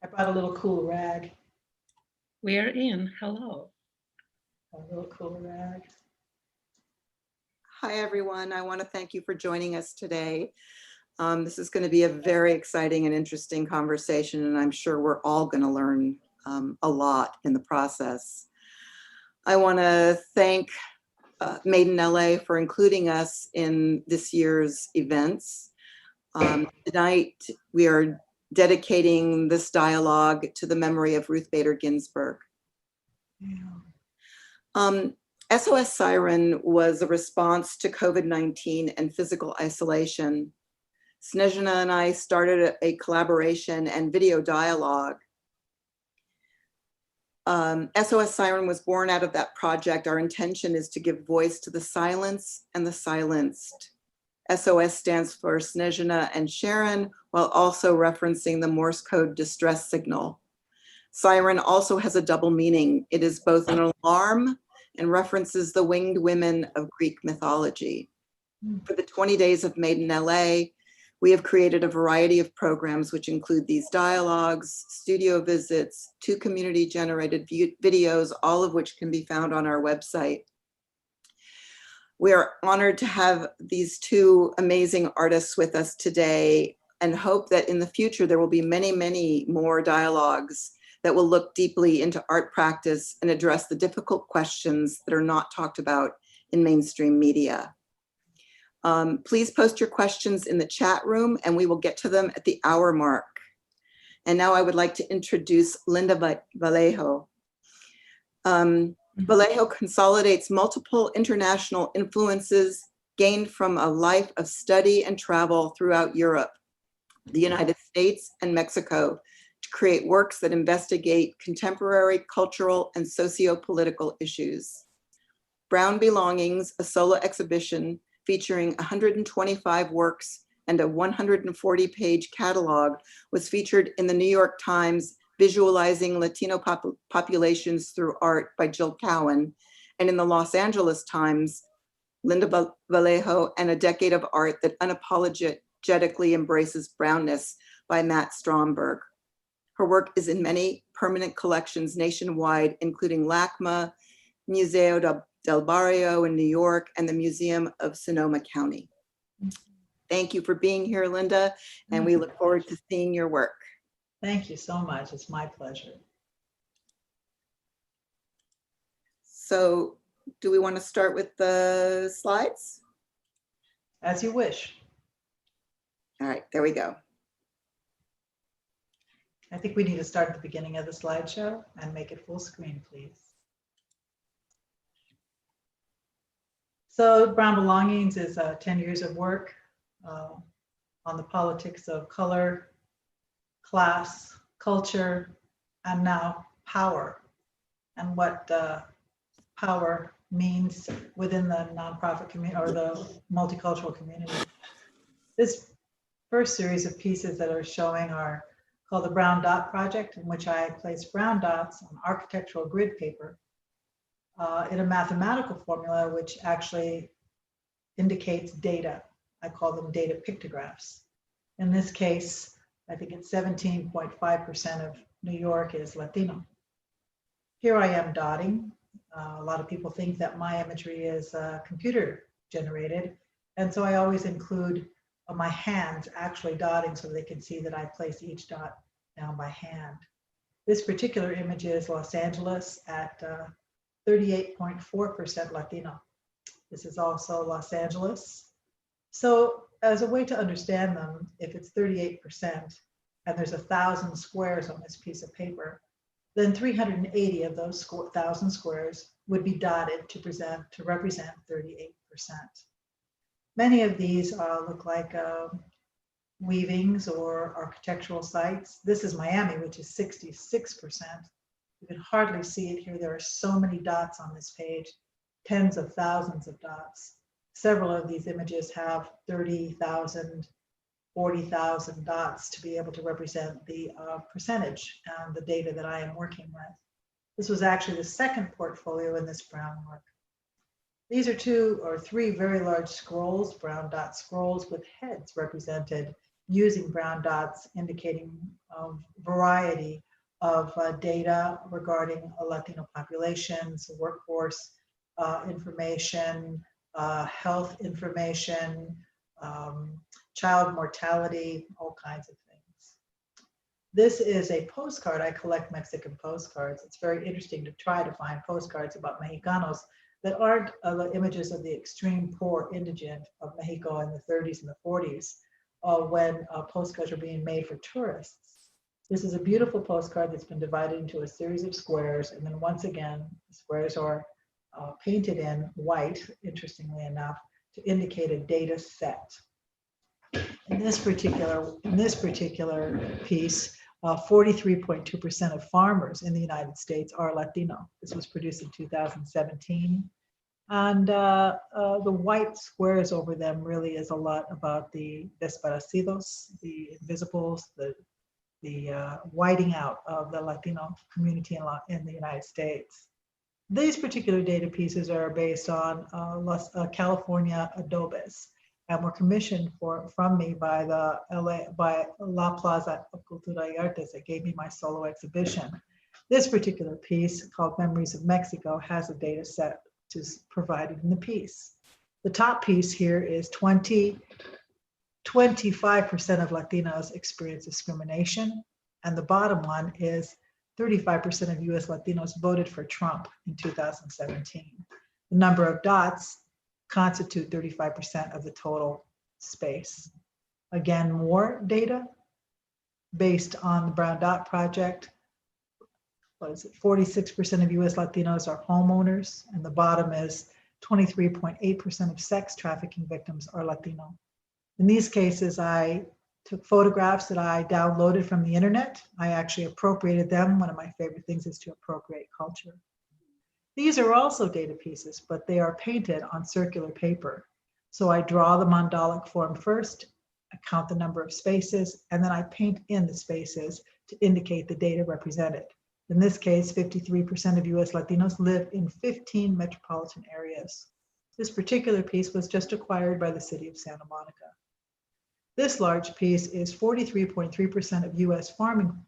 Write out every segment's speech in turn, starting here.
I brought a little cool rag. We're in. Hello. A little cool rag. Hi, everyone. I want to thank you for joining us today. This is going to be a very exciting and interesting conversation, and I'm sure we're all going to learn a lot in the process. I want to thank Made in LA for including us in this year's events. Tonight, we are dedicating this dialogue to the memory of Ruth Bader Ginsburg. Yeah. SOS Siren was a response to COVID-19 and physical isolation. Snezhina and I started a collaboration and video dialogue. SOS Siren was born out of that project. Our intention is to give voice to the silence and the silenced. SOS stands for Snezhina and Sharon, while also referencing the Morse code distress signal. Siren also has a double meaning. It is both an alarm and references the winged women of Greek mythology. For the 20 days of Made in LA, we have created a variety of programs which include these dialogues, studio visits, 2 community-generated videos, all of which can be found on our website. We are honored to have these 2 amazing artists with us today and hope that in the future there will be many, many more dialogues that will look deeply into art practice and address the difficult questions that are not talked about in mainstream media. Please post your questions in the chat room and we will get to them at the hour mark. And now I would like to introduce Linda Vallejo. Vallejo consolidates multiple international influences gained from a life of study and travel throughout Europe, the United States, and Mexico to create works that investigate contemporary cultural and socio-political issues. Brown Belongings, a solo exhibition featuring 125 works and a 140-page catalog, was featured in the New York Times Visualizing Latino Populations Through Art by Jill Cowan, and in the Los Angeles Times, Linda Vallejo and a Decade of Art That Unapologetically Embraces Brownness by Matt Stromberg. Her work is in many permanent collections nationwide, including LACMA, Museo del Barrio in New York, and the Museum of Sonoma County. Thank you for being here, Linda, and we look forward to seeing your work. Thank you so much. It's my pleasure. So, do we want to start with the slides? As you wish. All right, there we go. I think we need to start at the beginning of the slideshow and make it full screen, please. So Brown Belongings is 10 years of work on the politics of color, class, culture, and now power, and what power means within the nonprofit community or the multicultural community. This first series of pieces that are showing are called the Brown Dot Project, in which I place brown dots on architectural grid paper in a mathematical formula which actually indicates data. I call them data pictographs. In this case, I think it's 17.5% of New York is Latino. Here I am dotting. A lot of people think that my imagery is computer generated, and so I always include my hands actually dotting so they can see that I place each dot down by hand. This particular image is Los Angeles at 38.4% Latino. This is also Los Angeles. So as a way to understand them, if it's 38% and there's 1,000 squares on this piece of paper, then 380 of those 1,000 squares would be dotted to represent 38%. Many of these look like weavings or architectural sites. This is Miami, which is 66%. You can hardly see it here. There are so many dots on this page, tens of thousands of dots. Several of these images have 30,000, 40,000 dots to be able to represent the percentage and the data that I am working with. This was actually the second portfolio in this Brown work. These are 2 or 3 very large scrolls, brown dot scrolls with heads represented using brown dots indicating a variety of data regarding Latino populations, workforce information, health information, child mortality, all kinds of things. This is a postcard. I collect Mexican postcards. It's very interesting to try to find postcards about Mexicanos that aren't the images of the extreme poor indigent of Mexico in the 30s and the 40s when postcards were being made for tourists. This is a beautiful postcard that's been divided into a series of squares, and then once again, the squares are painted in white, interestingly enough, to indicate a data set. In this particular piece, 43.2% of farmers in the United States are Latino. This was produced in 2017. And the white squares over them really is a lot about the desaparecidos, the invisibles, the whiting out of the Latino community in the United States. These particular data pieces are based on California adobes, and were commissioned from me by La Plaza of Cultura y Artes that gave me my solo exhibition. This particular piece, called Memories of Mexico, has a data set provided in the piece. The top piece here is 25% of Latinos experience discrimination, and the bottom one is 35% of US Latinos voted for Trump in 2017. The number of dots constitute 35% of the total space. Again, more data based on the Brown Dot Project. What is it? 46% of US Latinos are homeowners, and the bottom is 23.8% of sex trafficking victims are Latino. In these cases, I took photographs that I downloaded from the internet. I actually appropriated them. One of my favorite things is to appropriate culture. These are also data pieces, but they are painted on circular paper. So I draw the mandalic form first, I count the number of spaces, and then I paint in the spaces to indicate the data represented. In this case, 53% of US Latinos live in 15 metropolitan areas. This particular piece was just acquired by the city of Santa Monica. This large piece is 43.3% of US farming,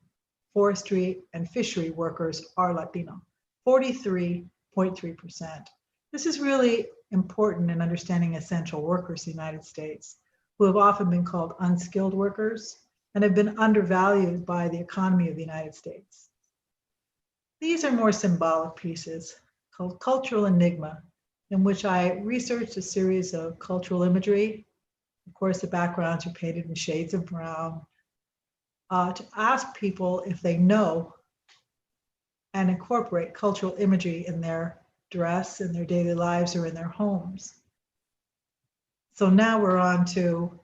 forestry, and fishery workers are Latino. 43.3%. This is really important in understanding essential workers in the United States, who have often been called unskilled workers and have been undervalued by the economy of the United States. These are more symbolic pieces called Cultural Enigma, in which I researched a series of cultural imagery. Of course, the backgrounds are painted in shades of brown, to ask people if they know and incorporate cultural imagery in their dress, in their daily lives, or in their homes. So now we're on to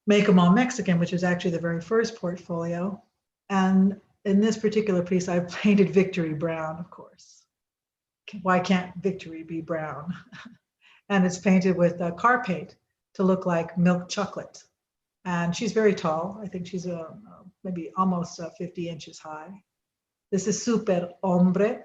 Make 'Em All Mexican, which is actually the very first portfolio. And in this particular piece, I painted Victory brown, of course. Why can't Victory be brown? And it's painted with car paint to look like milk chocolate. And she's very tall. I think she's maybe almost 50 inches high. This is Super Hombre.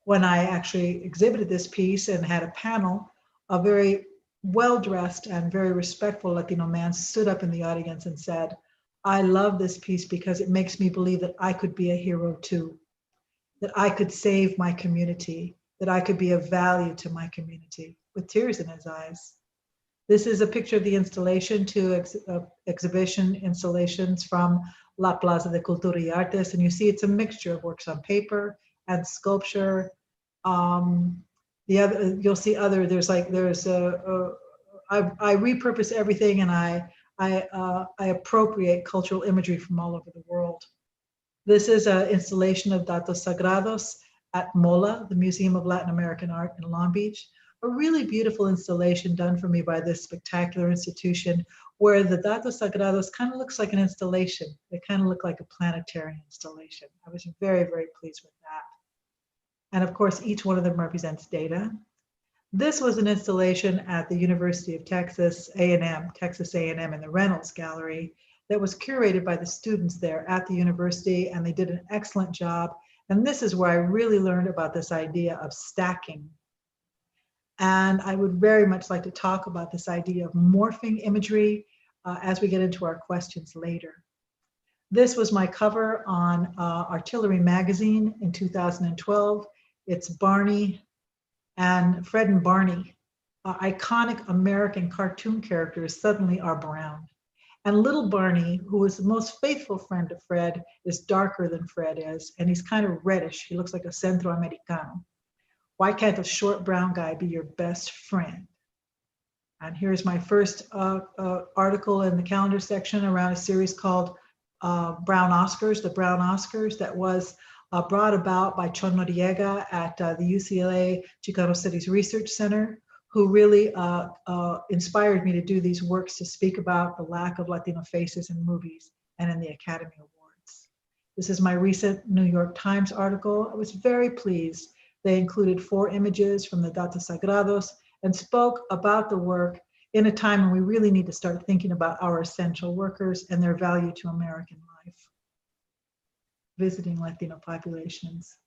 When I actually exhibited this piece and had a panel, a very well-dressed and very respectful Latino man stood up in the audience and said, "I love this piece because it makes me believe that I could be a hero too, that I could save my community, that I could be of value to my community," with tears in his eyes. This is a picture of the installation, two exhibition installations from La Plaza de Cultura y Artes, and you see it's a mixture of works on paper and sculpture. You'll see other. I repurpose everything, and I appropriate cultural imagery from all over the world. This is an installation of Datos Sagrados at MOLA, the Museum of Latin American Art in Long Beach. A really beautiful installation done for me by this spectacular institution, where the Datos Sagrados kind of looks like an installation. They kind of look like a planetary installation. I was very, very pleased with that. And of course, each one of them represents data. This was an installation at the University of Texas A&M, Texas A&M in the Reynolds Gallery that was curated by the students there at the university, and they did an excellent job. And this is where I really learned about this idea of stacking. And I would very much like to talk about this idea of morphing imagery, as we get into our questions later. This was my cover on Artillery magazine in 2012. It's Barney and Fred and Barney, iconic American cartoon characters, suddenly are brown. And little Barney, who is the most faithful friend of Fred, is darker than Fred is, and he's kind of reddish. He looks like a Centroamericano. Why can't a short brown guy be your best friend? And here's my first article in the calendar section around a series called Brown Oscars, the Brown Oscars, that was brought about by Chon Noriega at the UCLA Chicano Studies Research Center, who really inspired me to do these works to speak about the lack of Latino faces in movies and in the Academy Awards. This is my recent New York Times article. I was very pleased. They included 4 images from the Datos Sagrados and spoke about the work in a time when we really need to start thinking about our essential workers and their value to American life. Visiting Latino populations.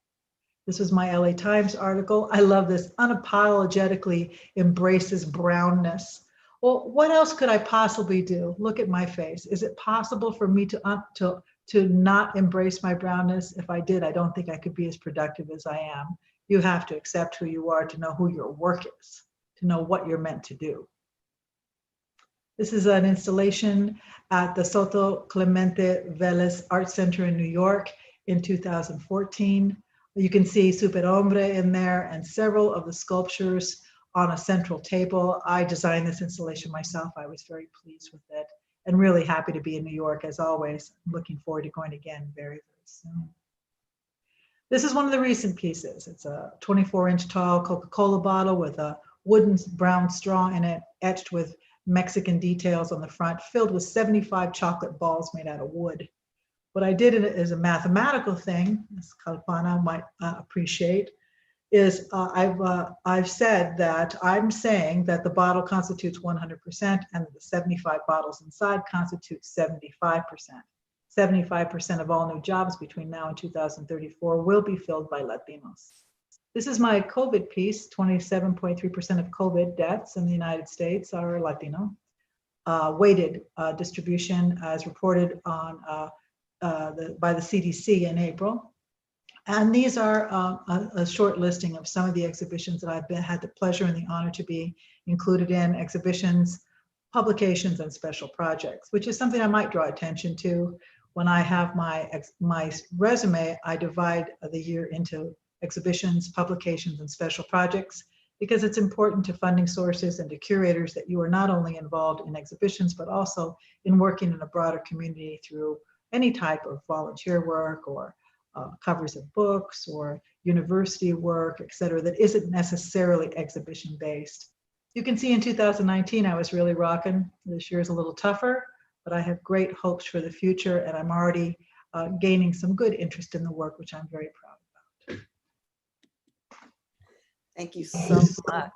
This was my LA Times article. I love this. Unapologetically embraces brownness. Well, what else could I possibly do? Look at my face. Is it possible for me to not embrace my brownness? If I did, I don't think I could be as productive as I am. You have to accept who you are to know who your work is, to know what you're meant to do. This is an installation at the Soto Clemente Vélez Art Center in New York in 2014. You can see Superhombre in there and several of the sculptures on a central table. I designed this installation myself. I was very pleased with it and really happy to be in New York as always. I'm looking forward to going again very, very soon. This is one of the recent pieces. It's a 24-inch tall Coca-Cola bottle with a wooden brown straw in it, etched with Mexican details on the front, filled with 75 chocolate balls made out of wood. What I did is a mathematical thing, as Kalpana might appreciate, is I've said that I'm saying that the bottle constitutes 100% and the 75 bottles inside constitute 75%. 75% of all new jobs between now and 2034 will be filled by Latinos. This is my COVID piece. 27.3% of COVID deaths in the United States are Latino. Weighted distribution as reported on by the CDC in April. And these are a short listing of some of the exhibitions that I've had the pleasure and the honor to be included in, exhibitions, publications, and special projects, which is something I might draw attention to. When I have my resume, I divide the year into exhibitions, publications, and special projects, because it's important to funding sources and to curators that you are not only involved in exhibitions, but also in working in a broader community through any type of volunteer work or covers of books or university work, et cetera, that isn't necessarily exhibition based. You can see in 2019, I was really rocking. This year is a little tougher, but I have great hopes for the future, and I'm already gaining some good interest in the work, which I'm very proud about. Thank you so much.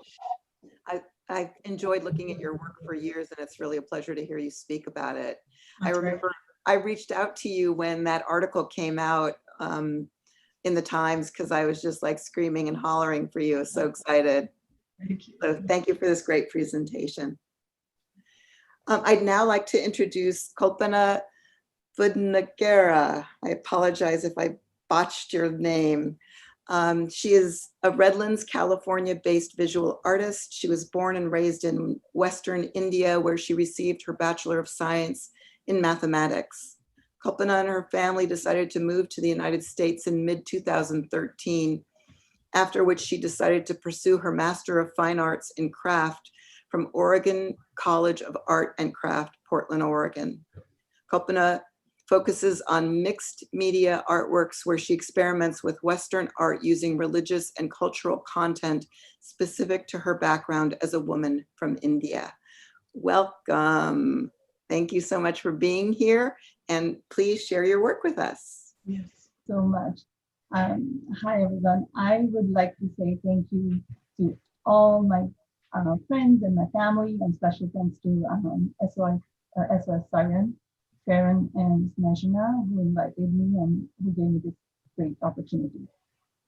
I've enjoyed looking at your work for years, and it's really a pleasure to hear you speak about it. That's I remember I reached out to you when that article came out in the Times, because I was just like screaming and hollering for you. I was so excited. Thank you. So thank you for this great presentation. I'd now like to introduce Kalpana Vadnagara. I apologize if I botched your name. She is a Redlands, California-based visual artist. She was born and raised in Western India, where she received her Bachelor of Science in Mathematics. Kalpana and her family decided to move to the United States in mid-2013, after which she decided to pursue her Master of Fine Arts in Craft from Oregon College of Art and Craft, Portland, Oregon. Kalpana focuses on mixed media artworks where she experiments with Western art using religious and cultural content specific to her background as a woman from India. Welcome. Thank you so much for being here, and please share your work with us. Yes. So much. Hi, everyone. I would like to say thank you to all my friends and my family, and special thanks to SOS Siren, Sharon, and Snezhina, who invited me and who gave me this great opportunity.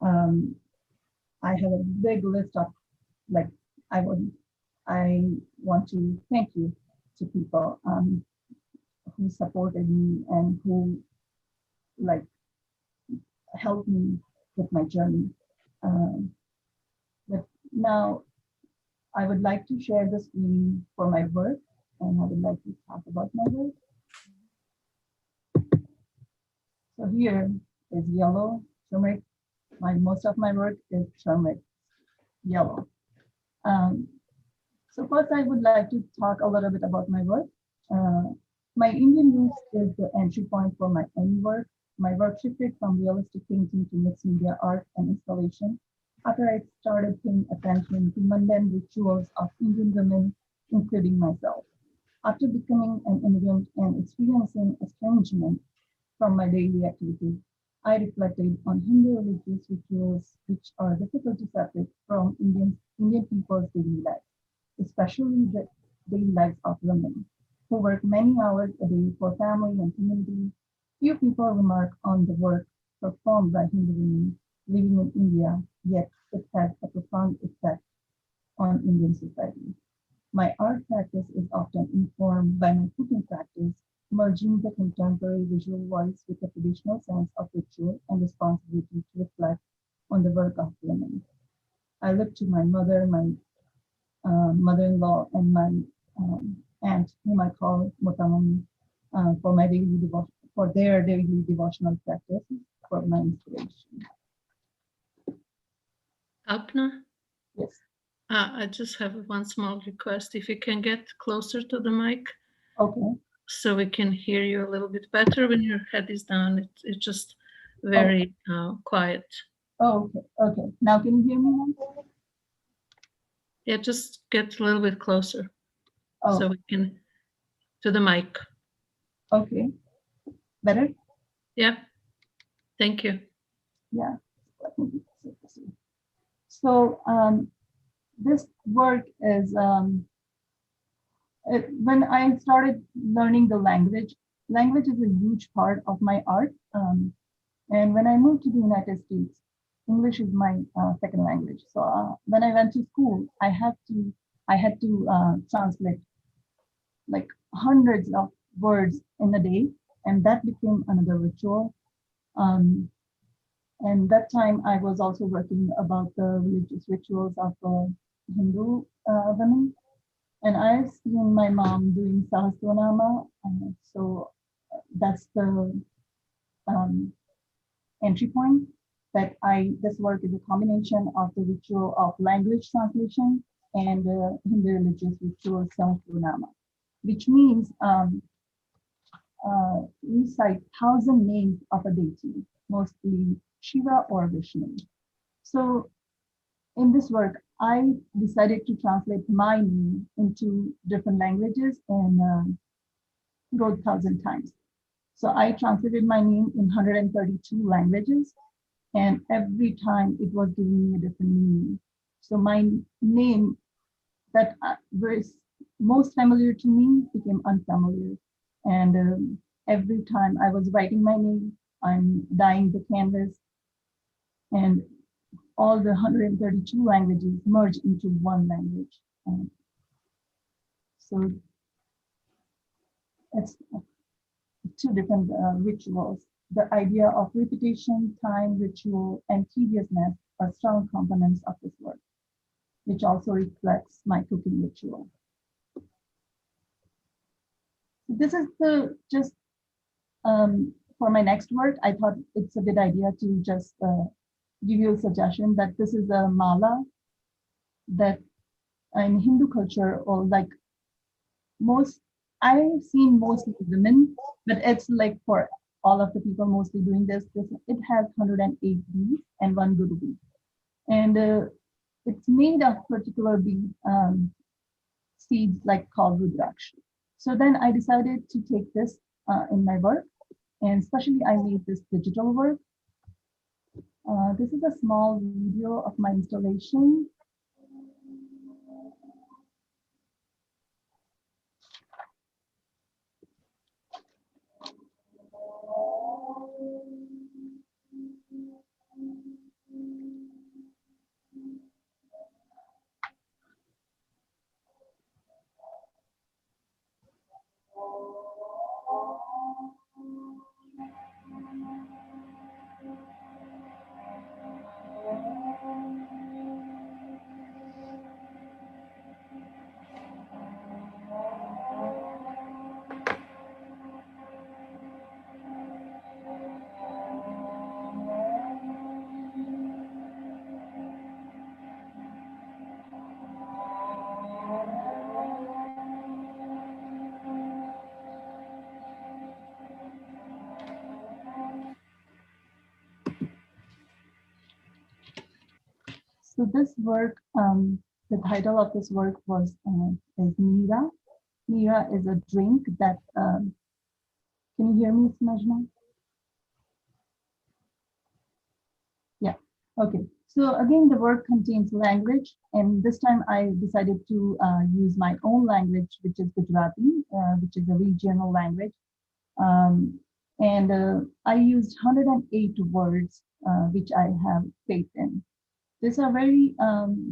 I have a big list of, I want to thank you to people who supported me and who like helped me with my journey. But now I would like to share the screen for my work, and I would like to talk about my work. So here is yellow turmeric. Most of my work is turmeric yellow. So first I would like to talk a little bit about my work. My Indian roots is the entry point for my own work. My work shifted from realistic painting to mixed media art and installation after I started paying attention to mundane rituals of Indian women, including myself. After becoming an immigrant and experiencing estrangement from my daily activities, I reflected on Hindu religious rituals which are difficult to separate from Indian people's daily life, especially the daily lives of women who work many hours a day for family and community. Few people remark on the work performed by Hindu women living in India, yet it has a profound effect on Indian society. My art practice is often informed by my cooking practice, merging the contemporary visual voice with a traditional sense of ritual and responsibility to reflect on the work of women. I look to my mother, my mother-in-law, and my aunt, whom I call Motamami, for my daily devotion, for their daily devotional practice, for my inspiration. Kalpana, Yes. I just have one small request. If you can get closer to the mic Okay. so we can hear you a little bit better when your head is down. It's just very quiet. Oh, okay. Okay. Now can you hear me now? Yeah, just get a little bit closer so Oh, we can, to the mic. okay. Better? Yeah, thank you. Yeah. So this work is when I started learning the language. Language is a huge part of my art. And when I moved to the United States, English is my second language. So when I went to school, I had to translate like hundreds of words in a day, and that became another ritual. And that time I was also working about the religious rituals of Hindu women. And I've seen my mom doing Sahasranama. So that's the um, entry point that this work is a combination of the ritual of language translation and Hindu religious ritual Sahasranama, which means recite 1,000 names of a deity, mostly Shiva or Vishnu. So in this work, I decided to translate my name into different languages and wrote 1,000 times. So I translated my name in 132 languages, and every time it was giving me a different meaning. So my name that was most familiar to me became unfamiliar. And every time I was writing my name, I'm dyeing the canvas, and all the 132 languages merge into one language. So it's two different rituals. The idea of repetition, time, ritual, and tediousness are strong components of this work, which also reflects my cooking ritual. This is just for my next work. I thought it's a good idea to just give you a suggestion that this is a mala that in Hindu culture, or like I've seen mostly women, but it's like for all of the people mostly doing this, it has 108 beads and one guru bead. And it's made of particular bead seeds like called rudraksh. So then I decided to take this in my work, and especially I made this digital work. This is a small video of my installation. So this work, the title of this work was is Mira. Mira is a drink that, can you hear me, Smajna? Yeah, okay. So again, the work contains language, and this time I decided to use my own language, which is Gujarati, which is a regional language. And I used 108 words, which I have faith in. These are very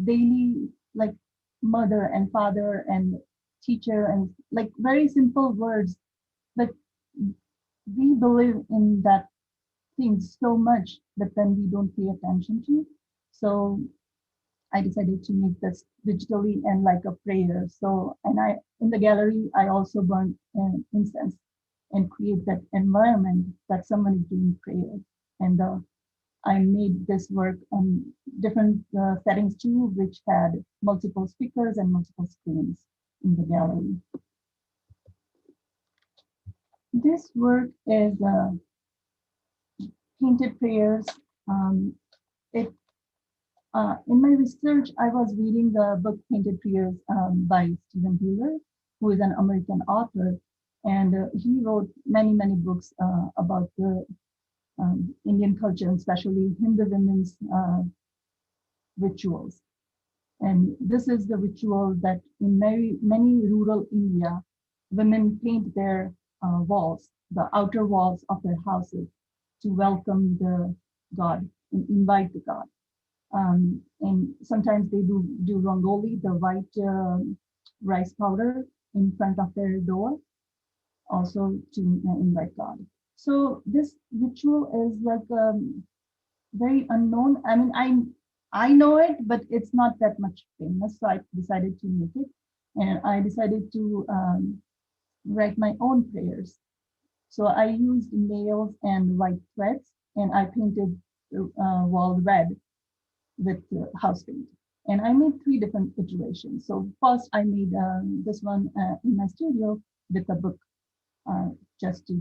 daily, like mother and father and teacher, and like very simple words, but we believe in that things so much that then we don't pay attention to. So I decided to make this digitally and like a prayer. So, and I, in the gallery, I also burn incense and create that environment that someone is doing prayer. And I made this work on different settings too, which had multiple speakers and multiple screens in the gallery. This work is painted prayers. It In my research, I was reading the book Painted Prayers by Stephen Hewler, who is an American author, and he wrote many books about the Indian culture, especially Hindu women's rituals. And this is the ritual that in many rural India, women paint their walls, the outer walls of their houses, to welcome the god and invite the god. And sometimes they do rangoli, the white rice powder in front of their door, also to invite God. So this ritual is like very unknown. I mean, I know it, but it's not that much famous. So I decided to make it, and I decided to write my own prayers. So I used nails and white threads, and I painted the wall red with house paint. And I made 3 different iterations. So first I made this one in my studio with a book, just to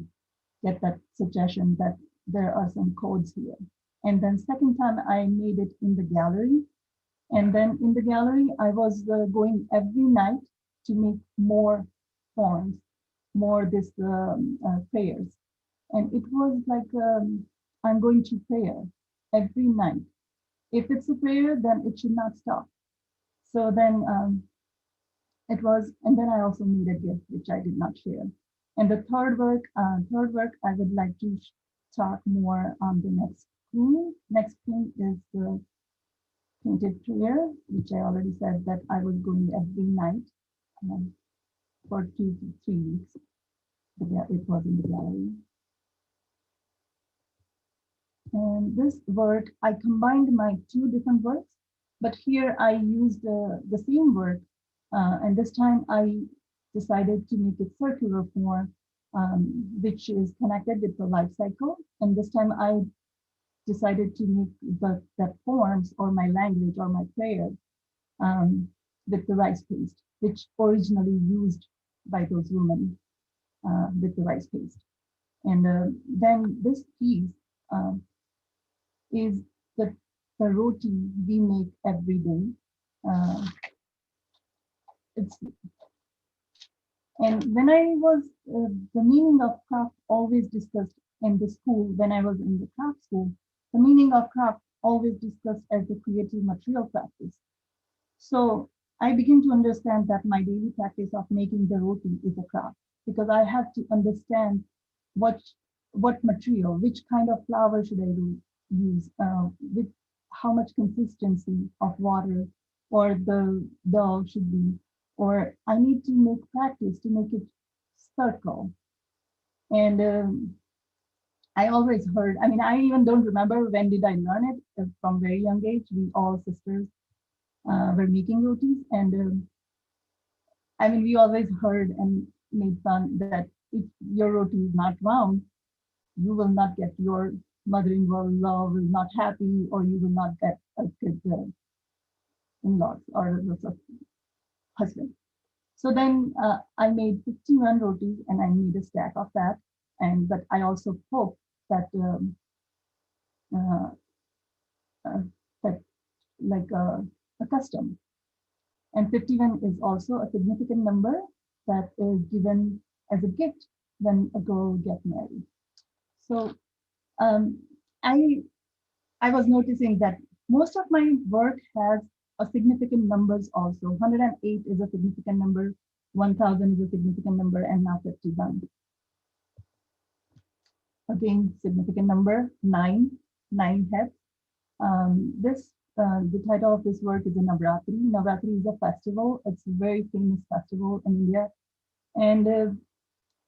get that suggestion that there are some codes here. And then second time I made it in the gallery. And then in the gallery, I was going every night to make more forms, more this prayers. And it was like, I'm going to prayer every night. If it's a prayer, then it should not stop. So then it was, and then I also made a gift, which I did not share. And the third work, I would like to talk more on the next screen. Next screen is the painted prayer, which I already said that I was going every night for 2 to 3 weeks. It was in the gallery. And this work, I combined my 2 different works, but here I used the same work, and this time I decided to make it circular form, which is connected with the life cycle. And this time I decided to make the forms or my language or my prayer with the rice paste, which originally used by those women with the rice paste. And then this piece is the roti we make every day. And when I was, the meaning of craft always discussed in the school, when I was in the craft school, the meaning of craft always discussed as the creative material practice. So I begin to understand that my daily practice of making the roti is a craft, because I have to understand what material, which kind of flour should I use, with how much consistency of water or the dough should be, or I need to make practice to make it circle. And I always heard, I mean, I even don't remember when did I learn it, from very young age. We all sisters were making rotis, and I mean, we always heard and made fun that if your roti is not round, you will not get your mother-in-law will not happy, or you will not get a good in-laws or husband. So then I made 51 rotis, and I made a stack of that. And but I also hope that uh, that like a custom. And 51 is also a significant number that is given as a gift when a girl gets married. So um, I was noticing that most of my work has a significant numbers also. 108 is a significant number, 1000 is a significant number, and now 51. Again, significant number, nine heads. The title of this work is a Navratri. Navratri is a festival. It's a very famous festival in India. And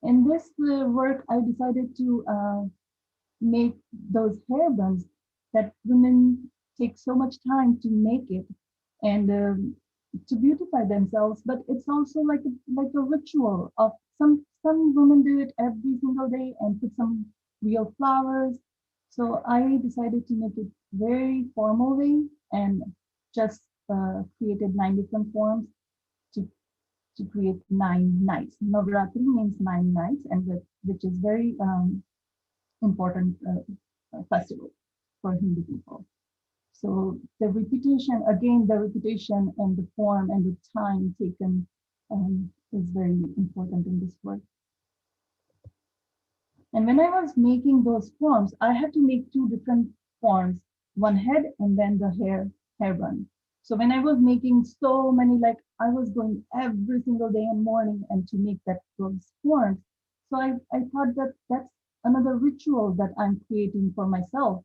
in this work, I decided to make those hair buns that women take so much time to make it and to beautify themselves. But it's also like a ritual of some women do it every single day and put some real flowers. So I decided to make it very formal way and just created 9 different forms to create 9 nights. Navratri means 9 nights, and which is very important festival for Hindu people. So the repetition and the form and the time taken is very important in this work. And when I was making those forms, I had to make 2 different forms, one head and then the hair bun. So when I was making so many, like I was going every single day and morning and to make those forms. So I thought that that's another ritual that I'm creating for myself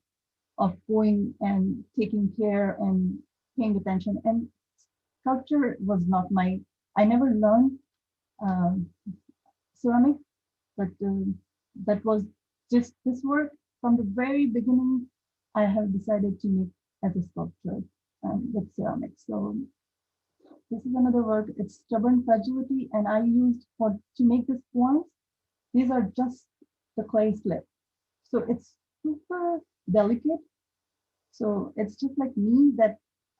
of going and taking care and paying attention. And sculpture was not I never learned ceramic, but that was just this work from the very beginning. I have decided to make as a sculpture with ceramics. So this is another work. It's stubborn fragility, and I used to make this forms. These are just the clay slip, so it's super delicate. So it's just like me that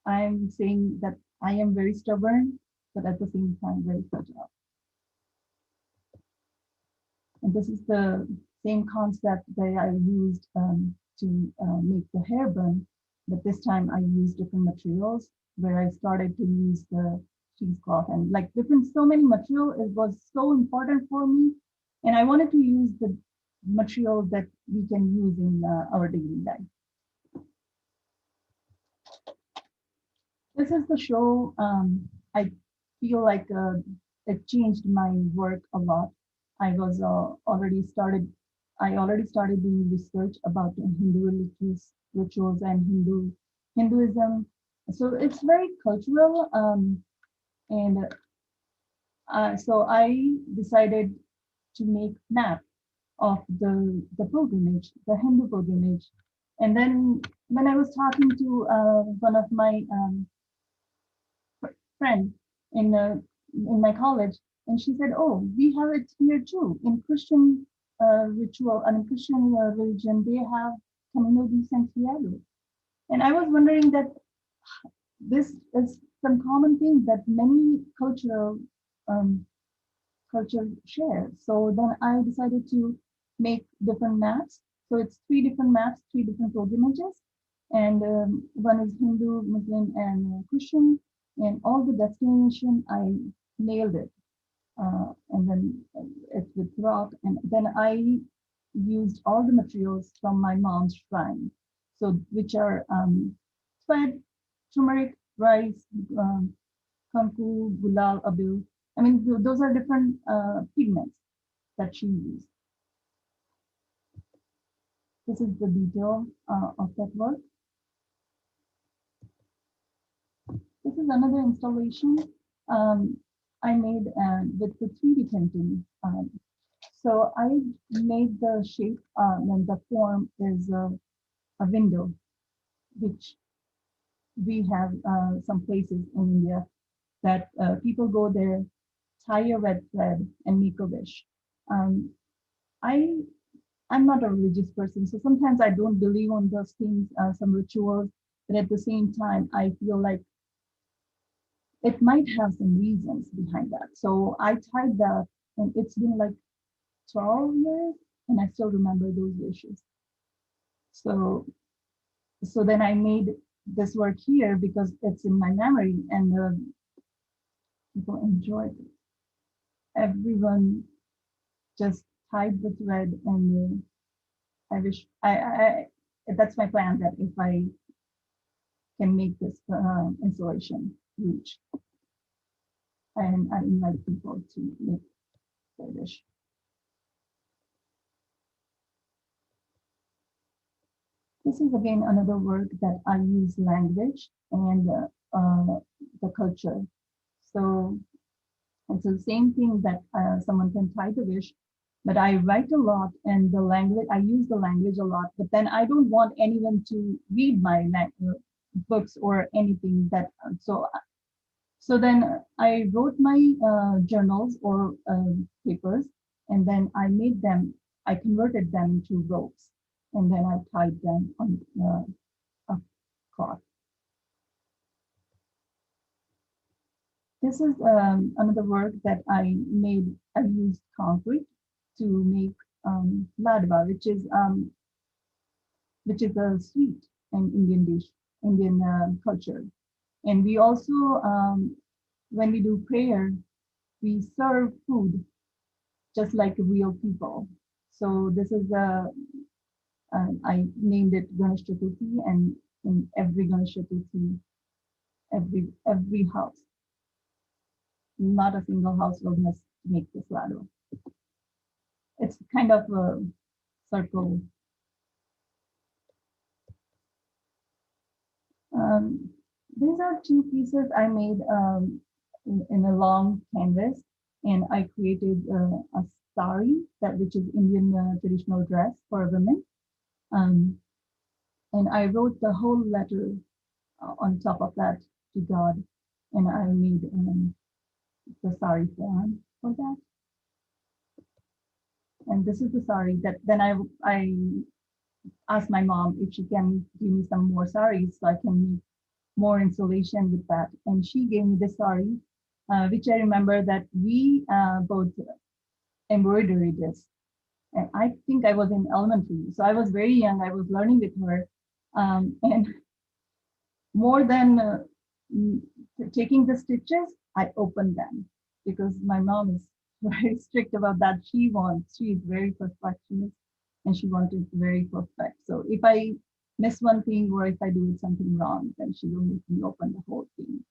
I'm saying that I am very stubborn, but at the same time very fragile. And this is the same concept that I used to make the hair bun, but this time I used different materials where I started to use the cheesecloth and like so many material. It was so important for me. And I wanted to use the materials that we can use in our daily life. This is the show. I feel like it changed my work a lot. I already started doing research about Hindu religious rituals and Hinduism. So it's very cultural. And so I decided to make map of the pilgrimage, the Hindu pilgrimage. And then when I was talking to one of my friend in my college, and she said, "Oh, we have it here too. In Christian ritual and Christian religion, they have Camino de Santiago." And I was wondering that this is some common thing that many culture share. So then I decided to make different maps. So it's 3 different maps, 3 different pilgrimages, and one is Hindu, Muslim, and Christian. And all the destination, I nailed it. And then it's with rock. And then I used all the materials from my mom's shrine. So which are thread, turmeric, rice, kanku, gulal, abil. I mean, those are different pigments that she used. This is the detail of that work. This is another installation I made with the 3D printing. So I made the shape and the form is a window, which we have some places in India that people go there, tie a red thread and make a wish. I'm not a religious person, so sometimes I don't believe on those things, some rituals, but at the same time, I feel like it might have some reasons behind that. So I tried that, and it's been like 12 years, and I still remember those wishes. So then I made this work here because it's in my memory, and people enjoyed it. Everyone just tied the thread, and I wish that's my plan, that if I can make this installation huge, and I invite people to make their wish. This is again another work that I use language and the culture. So it's the same thing that someone can tie the wish, but I write a lot, and the language, I use the language a lot, but then I don't want anyone to read my books or anything that, so then I wrote my journals or papers, and then I converted them into ropes, and then I tied them on a cloth. This is another work that I made. I used concrete to make ladva, which is a sweet and Indian dish, Indian culture. And we also, when we do prayer, we serve food just like real people. So this is I named it Ganesh Chaturthi, and in every Ganesh Chaturthi, every house, not a single house will miss to make this laddu. It's kind of a circle. These are two pieces I made in a long canvas, and I created a sari, which is Indian traditional dress for women. And I wrote the whole letter on top of that to God, and I made the sari form for that. And this is the sari that then I asked my mom if she can give me some more saris so I can make more installation with that. And she gave me the sari, which I remember that we both embroidered this. And I think I was in elementary, so I was very young. I was learning with her, and more than taking the stitches, I opened them because my mom is very strict about that. She is very perfectionist, and she wanted it very perfect. So if I miss one thing or if I do something wrong, then she will make me open the whole thing.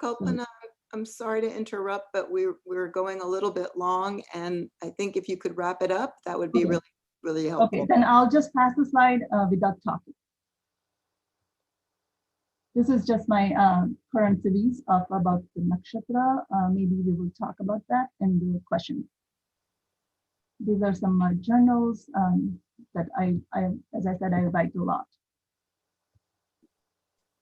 Kalpana, I'm sorry to interrupt, but we're going a little bit long, and I think if you could wrap it up, that would be Okay. really helpful. Okay, then I'll just pass the slide without talking. This is just my current series of about the nakshatra. Maybe we will talk about that and do a question. These are some journals that I, as I said, I write a lot.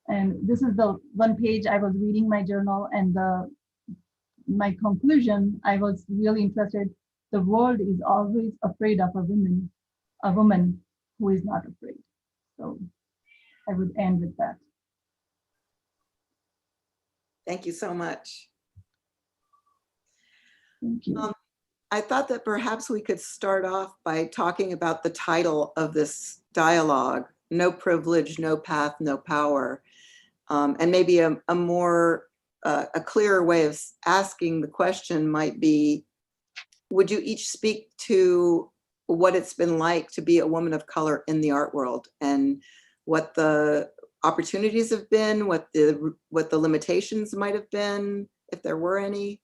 And this is the one page I was reading my journal, and my conclusion, I was really interested. The world is always afraid of a woman who is not afraid. So I would end with that. Thank you so much. Thank you. I thought that perhaps we could start off by talking about the title of this dialogue, No Privilege, No Path, No Power. And maybe a clearer way of asking the question might be, would you each speak to what it's been like to be a woman of color in the art world, and what the opportunities have been, what the limitations might have been, if there were any?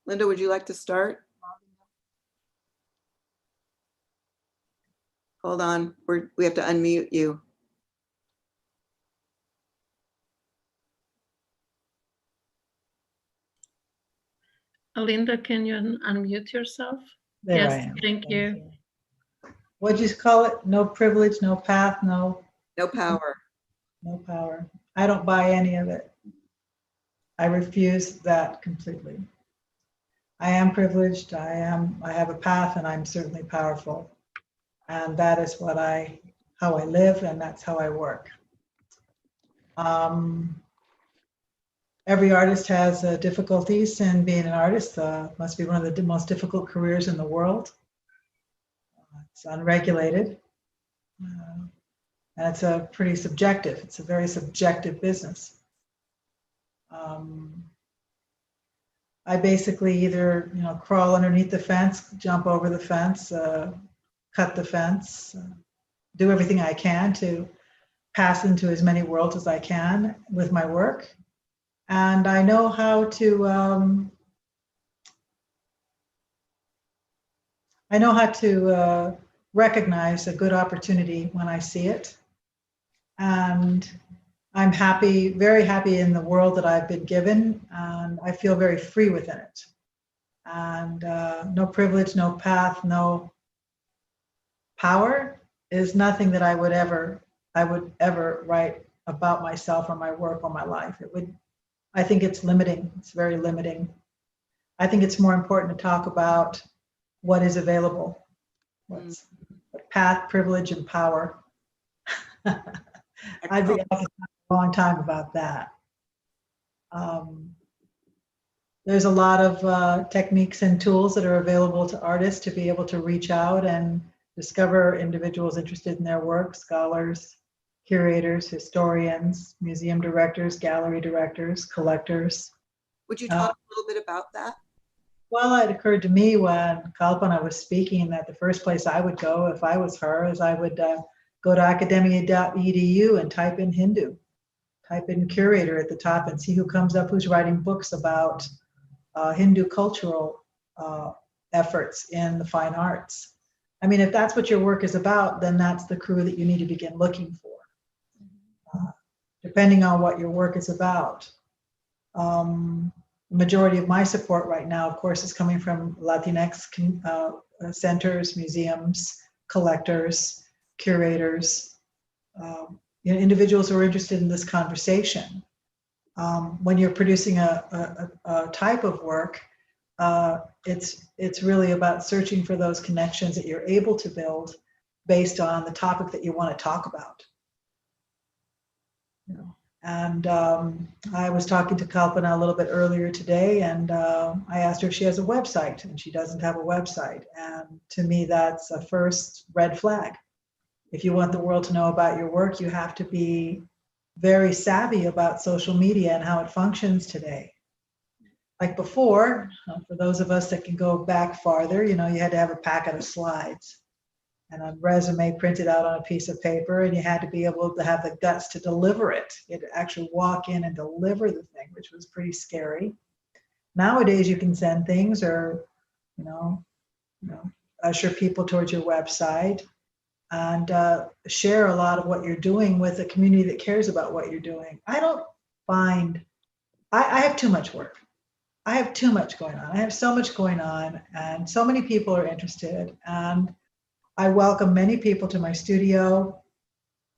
Linda, would you like to start? Hold on, we have to unmute you. Linda, can you unmute yourself? There Yes, I am. thank you. What'd you call it? No privilege, no path, no Power. no power. I don't buy any of it. I refuse that completely. I am privileged. I have a path, and I'm certainly powerful. And that is how I live, and that's how I work. Every artist has difficulties in being an artist. Must be one of the most difficult careers in the world. It's unregulated. And it's a pretty subjective, it's a very subjective business. I basically either, crawl underneath the fence, jump over the fence, cut the fence, do everything I can to pass into as many worlds as I can with my work. And I know how to recognize a good opportunity when I see it. And I'm happy, very happy in the world that I've been given, and I feel very free within it. And no privilege, no path, no power is nothing that I would ever write about myself or my work or my life. I think it's limiting. It's very limiting. I think it's more important to talk about what is available, what's path, privilege, and power. I'd be talking a long time about that. There's a lot of techniques and tools that are available to artists to be able to reach out and discover individuals interested in their work, scholars, curators, historians, museum directors, gallery directors, collectors. Would you talk a little bit about that? Well, it occurred to me when Kalpana was speaking that the first place I would go if I was her is I would go to academia.edu and type in Hindu, type in curator at the top and see who comes up, who's writing books about Hindu cultural efforts in the fine arts. I mean, if that's what your work is about, then that's the crew that you need to begin looking for, depending on what your work is about. The majority of my support right now, of course, is coming from Latinx centers, museums, collectors, curators, individuals who are interested in this conversation. When you're producing a type of work, it's really about searching for those connections that you're able to build based on the topic that you want to talk about. And I was talking to Kalpana a little bit earlier today, and I asked her if she has a website, and she doesn't have a website. And to me, that's a first red flag. If you want the world to know about your work, you have to be very savvy about social media and how it functions today. Like before, for those of us that can go back farther, you had to have a packet of slides and a resume printed out on a piece of paper, and you had to be able to have the guts to deliver it. You had to actually walk in and deliver the thing, which was pretty scary. Nowadays, you can send things or, usher people towards your website and share a lot of what you're doing with a community that cares about what you're doing. I have too much work. I have too much going on. I have so much going on, and so many people are interested, and I welcome many people to my studio.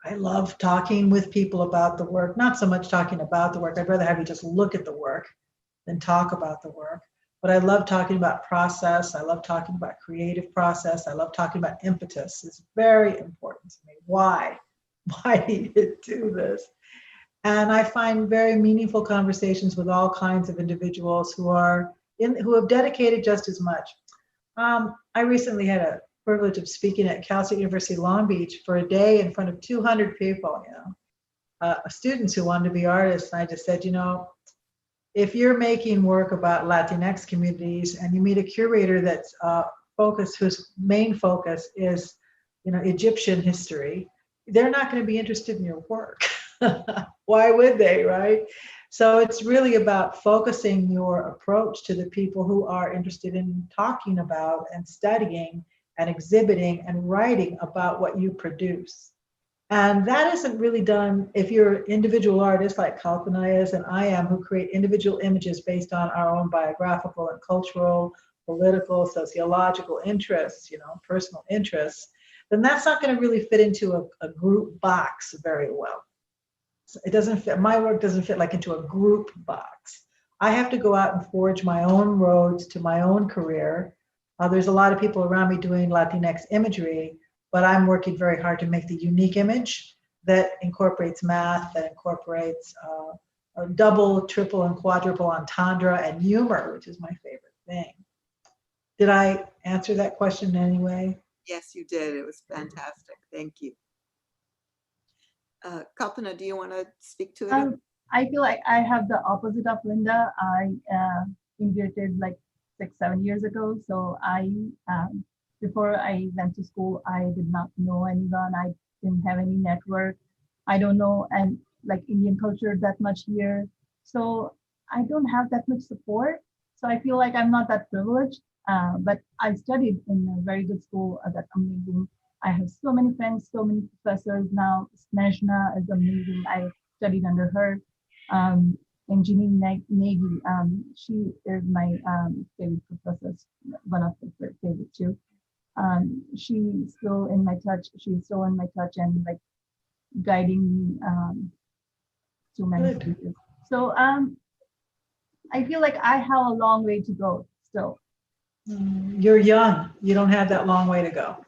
I love talking with people about the work, not so much talking about the work. I'd rather have you just look at the work than talk about the work. But I love talking about process. I love talking about creative process. I love talking about impetus. It's very important to me. Why? Why do you do this? And I find very meaningful conversations with all kinds of individuals who have dedicated just as much. I recently had a privilege of speaking at Cal State University Long Beach for a day in front of 200 people, students who wanted to be artists. And I just said, if you're making work about Latinx communities and you meet a curator that's whose main focus is, Egyptian history, they're not going to be interested in your work. Why would they, right? So it's really about focusing your approach to the people who are interested in talking about and studying and exhibiting and writing about what you produce. And that isn't really done if you're an individual artist like Kalpana is and I am, who create individual images based on our own biographical and cultural, political, sociological interests, personal interests, then that's not going to really fit into a group box very well. It doesn't fit, my work doesn't fit like into a group box. I have to go out and forge my own roads to my own career. There's a lot of people around me doing Latinx imagery, but I'm working very hard to make the unique image that incorporates math, that incorporates a double, triple, and quadruple entendre and humor, which is my favorite thing. Did I answer that question in any way? Yes, you did. It was fantastic. Thank you. Kalpana, do you want to speak to it? I feel like I have the opposite of Linda. I immigrated like 6, 7 years ago. So before I went to school, I did not know anyone. I didn't have any network. I don't know and like Indian culture that much here. So I don't have that much support. So I feel like I'm not that privileged. But I studied in a very good school that's amazing. I have so many friends, so many professors now. Snezhna is amazing. I studied under her. And Jeannie Nagy, she is my favorite professor, one of the favorite too. She's still in my touch. She's still in my touch and like guiding me to many Good. places. So I feel like I have a long way to go still. You're young. You don't have that long way to go.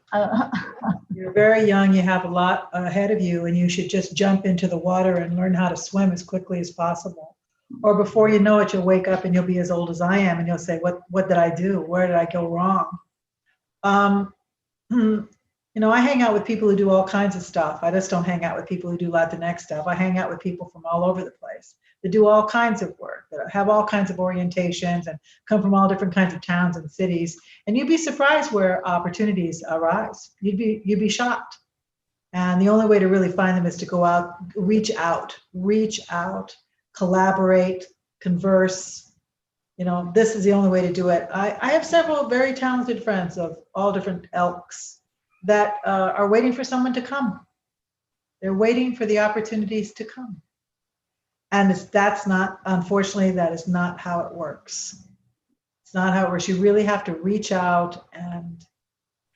You're very young. You have a lot ahead of you, and you should just jump into the water and learn how to swim as quickly as possible. Or before you know it, you'll wake up and you'll be as old as I am, and you'll say, "What did I do? Where did I go wrong?" I hang out with people who do all kinds of stuff. I just don't hang out with people who do Latinx stuff. I hang out with people from all over the place that do all kinds of work, that have all kinds of orientations and come from all different kinds of towns and cities. And you'd be surprised where opportunities arise. You'd be shocked. And the only way to really find them is to go out, reach out, collaborate, converse. This is the only way to do it. I have several very talented friends of all different ilks that are waiting for someone to come. They're waiting for the opportunities to come. And unfortunately, that is not how it works. It's not how it works. You really have to reach out and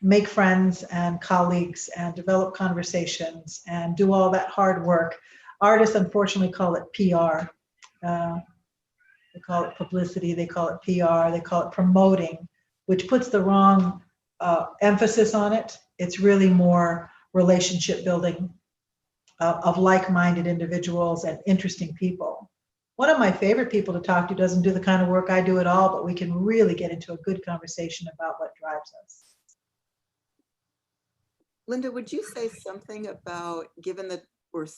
make friends and colleagues and develop conversations and do all that hard work. Artists, unfortunately, call it PR. They call it publicity, they call it PR, they call it promoting, which puts the wrong emphasis on it. It's really more relationship building of like-minded individuals and interesting people. One of my favorite people to talk to doesn't do the kind of work I do at all, but we can really get into a good conversation about what drives us. Linda, would you say something about, given that we're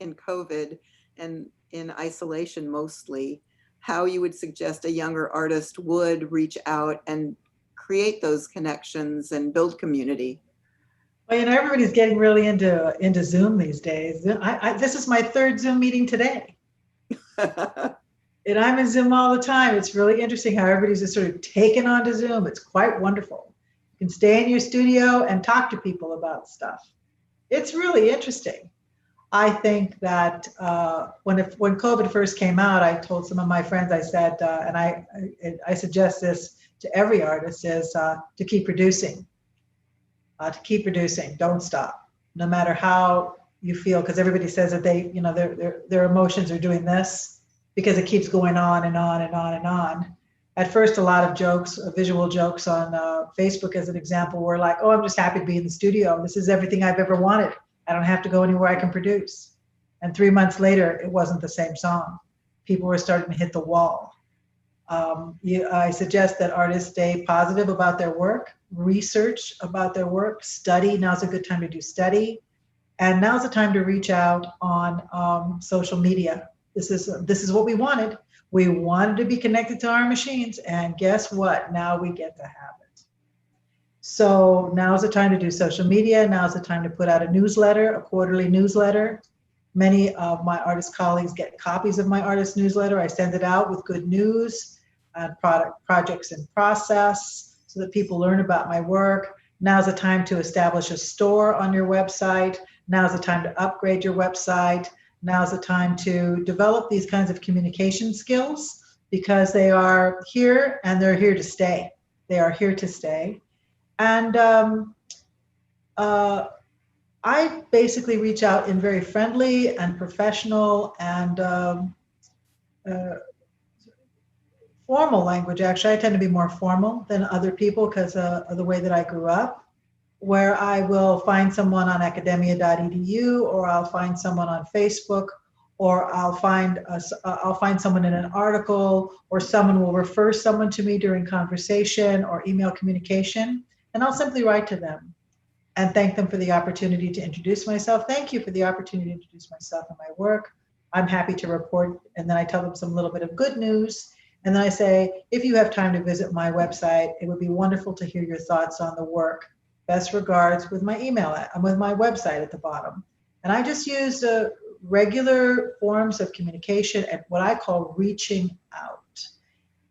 in COVID and in isolation mostly, how you would suggest a younger artist would reach out and create those connections and build community? Well, everybody's getting really into Zoom these days. This is my third Zoom meeting today. And I'm in Zoom all the time. It's really interesting how everybody's just sort of taken onto Zoom. It's quite wonderful. You can stay in your studio and talk to people about stuff. It's really interesting. I think that when COVID first came out, I told some of my friends, I said, and I suggest this to every artist, is to keep producing. Don't stop, no matter how you feel, because everybody says that their emotions are doing this because it keeps going on and on and on and on. At first, a lot of jokes, visual jokes on Facebook, as an example, were like, "Oh, I'm just happy to be in the studio. This is everything I've ever wanted. I don't have to go anywhere. I can produce." And 3 months later, it wasn't the same song. People were starting to hit the wall. I suggest that artists stay positive about their work, research about their work, study. Now's a good time to do study. And now's the time to reach out on social media. This is what we wanted. We wanted to be connected to our machines. And guess what? Now we get to have it. So now's the time to do social media. Now's the time to put out a newsletter, a quarterly newsletter. Many of my artist colleagues get copies of my artist newsletter. I send it out with good news and projects in process so that people learn about my work. Now's the time to establish a store on your website. Now's the time to upgrade your website. Now's the time to develop these kinds of communication skills, because they are here and they're here to stay. They are here to stay. And I basically reach out in very friendly and professional and formal language. Actually, I tend to be more formal than other people because of the way that I grew up, where I will find someone on academia.edu, or I'll find someone on Facebook, or I'll find someone in an article, or someone will refer someone to me during conversation or email communication, and I'll simply write to them. and thank them for the opportunity to introduce myself. Thank you for the opportunity to introduce myself and my work. I'm happy to report. And then I tell them some little bit of good news. And then I say, if you have time to visit my website, it would be wonderful to hear your thoughts on the work. Best regards, with my email and with my website at the bottom. And I just use regular forms of communication and what I call reaching out.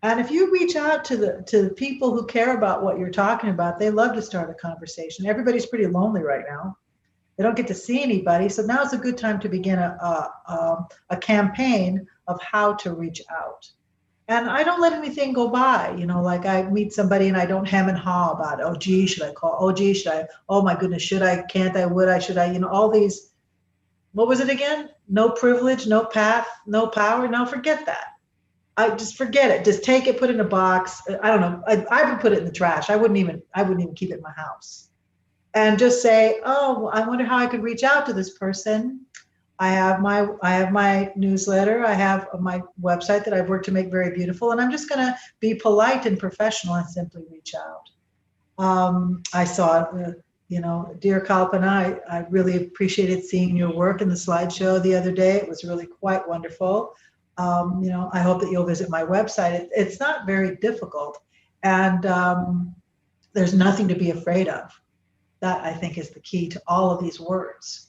And if you reach out to the people who care about what you're talking about, they love to start a conversation. Everybody's pretty lonely right now. They don't get to see anybody. So now's a good time to begin a campaign of how to reach out. And I don't let anything go by, you know, like I meet somebody and I don't hem and haw about it. Oh, gee, should I call? Oh, gee, should I? Oh, my goodness, should I? Can't I? Would I? Should I? You know, all these, what was it again? No privilege, no path, no power. No, forget that. I just forget it. Just take it, put it in a box. I don't know. I would put it in the trash. I wouldn't even keep it in my house. And just say, oh, I wonder how I could reach out to this person. I have my newsletter. I have my website that I've worked to make very beautiful, and I'm just going to be polite and professional and simply reach out. I saw, you know, dear Kalpana, I really appreciated seeing your work in the slideshow the other day. It was really quite wonderful. You know, I hope that you'll visit my website. It's not very difficult, and there's nothing to be afraid of. That, I think, is the key to all of these words.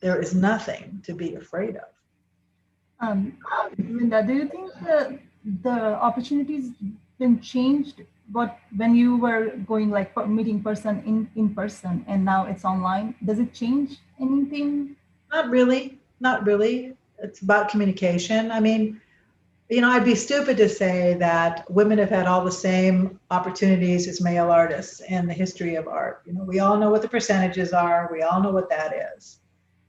There is nothing to be afraid of. Linda, do you think the opportunities been changed? But when you were going like meeting person in person, and now it's online, does it change anything? Not really. Not really. It's about communication. I mean, you know, I'd be stupid to say that women have had all the same opportunities as male artists in the history of art. You know, we all know what the percentages are. We all know what that is.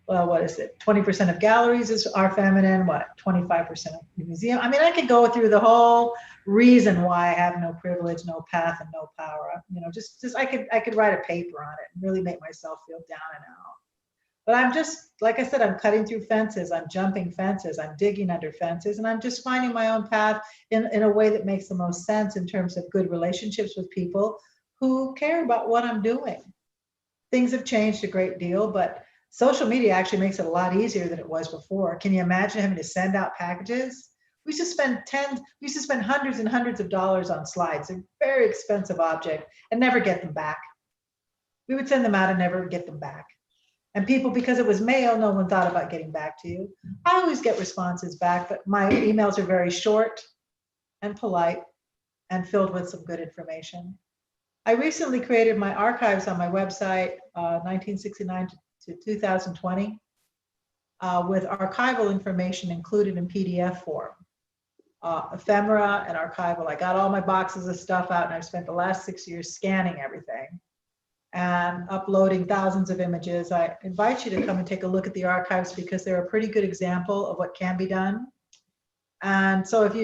Well, what is it? 20% of galleries are feminine. What? 25% of the museum. I mean, I could go through the whole reason why I have no privilege, no path, and no power. You know, just I could write a paper on it and really make myself feel down and out. But I'm just, like I said, I'm cutting through fences, I'm jumping fences, I'm digging under fences, and I'm just finding my own path in a way that makes the most sense in terms of good relationships with people who care about what I'm doing. Things have changed a great deal, but social media actually makes it a lot easier than it was before. Can you imagine having to send out packages? We used to spend hundreds and hundreds of dollars on slides, a very expensive object, and never get them back. We would send them out and never get them back. And people, because it was mail, no one thought about getting back to you. I always get responses back, but my emails are very short and polite and filled with some good information. I recently created my archives on my website, 1969 to 2020, with archival information included in PDF form. Ephemera and archival. I got all my boxes of stuff out, and I've spent the last 6 years scanning everything and uploading thousands of images. I invite you to come and take a look at the archives because they're a pretty good example of what can be done. And so if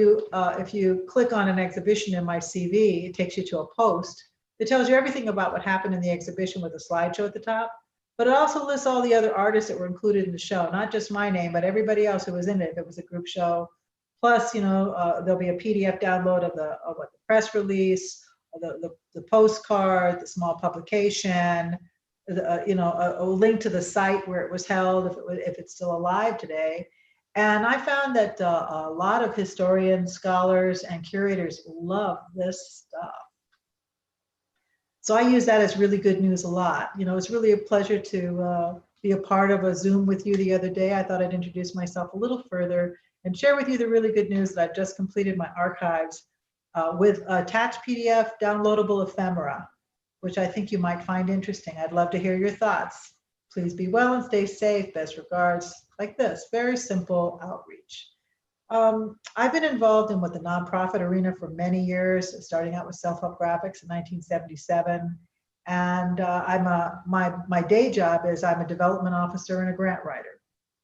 you click on an exhibition in my CV, it takes you to a post that tells you everything about what happened in the exhibition with a slideshow at the top. But it also lists all the other artists that were included in the show, not just my name, but everybody else who was in it if it was a group show. Plus, you know, there'll be a PDF download of the press release, the postcard, the small publication, you know, a link to the site where it was held if it's still alive today. And I found that a lot of historians, scholars, and curators love this stuff. So I use that as really good news a lot. You know, it's really a pleasure to be a part of a Zoom with you the other day. I thought I'd introduce myself a little further and share with you the really good news that I've just completed my archives with attached PDF downloadable ephemera, which I think you might find interesting. I'd love to hear your thoughts. Please be well and stay safe. Best regards. Like this, very simple outreach. I've been involved in the nonprofit arena for many years, starting out with self-help graphics in 1977. And my day job is I'm a development officer and a grant writer.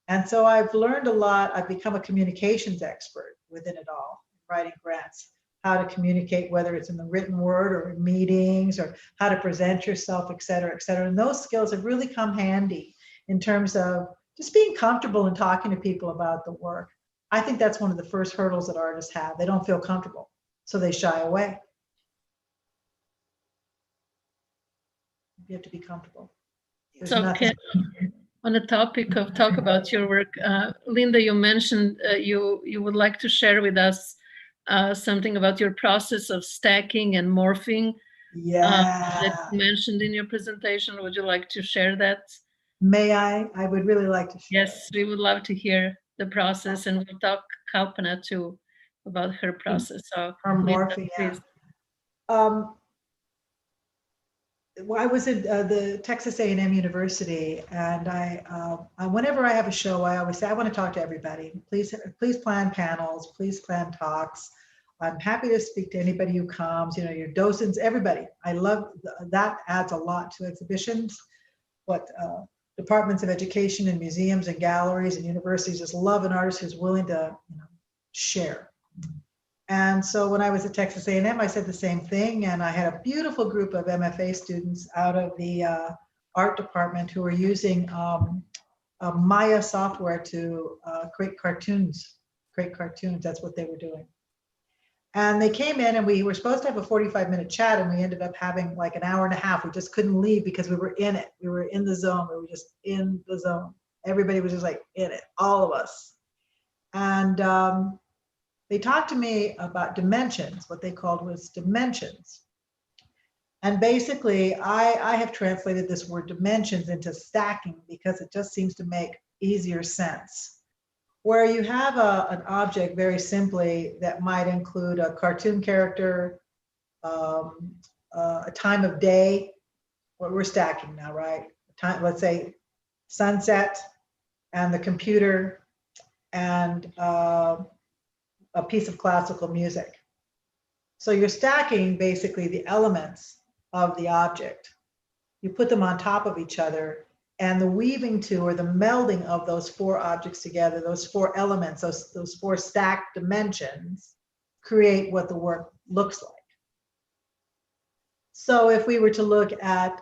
And so I've learned a lot. I've become a communications expert within it all, writing grants, how to communicate, whether it's in the written word or in meetings, or how to present yourself, et cetera, et cetera. And those skills have really come handy in terms of just being comfortable and talking to people about the work. I think that's one of the first hurdles that artists have. They don't feel comfortable, so they shy away. You have to be comfortable. There's So nothing. on the topic of talk about your work, Linda, you mentioned you would like to share with us something about your process of stacking and morphing that you mentioned in your presentation. Would you like to share that? May I? I would really like to share. Yes, we would love to hear the process, and we'll talk Kalpana too about her process. So, Her Linda, morphing, yeah. please. Well, I was at the Texas A&M University, and whenever I have a show, I always say I want to talk to everybody. Please plan panels. Please plan talks. I'm happy to speak to anybody who comes. You know, your docents, everybody. I love that. Adds a lot to exhibitions. What departments of education and museums and galleries and universities just love an artist who's willing to, you know, share. And so when I was at Texas A&M, I said the same thing, and I had a beautiful group of MFA students out of the art department who were using Maya software to create cartoons. That's what they were doing. And they came in, and we were supposed to have a 45-minute chat, and we ended up having like an hour and a half. We just couldn't leave because we were in it. We were in the zone. We were just in the zone. Everybody was just like in it, all of us. And they talked to me about dimensions. What they called was dimensions. And basically, I have translated this word dimensions into stacking because it just seems to make easier sense. Where you have an object very simply that might include a cartoon character, a time of day. What we're stacking now, right? Time, let's say sunset, and the computer, and a piece of classical music. So you're stacking basically the elements of the object. You put them on top of each other, and the weaving to, or the melding of those four objects together, those four elements, those four stacked dimensions, create what the work looks like. So if we were to look at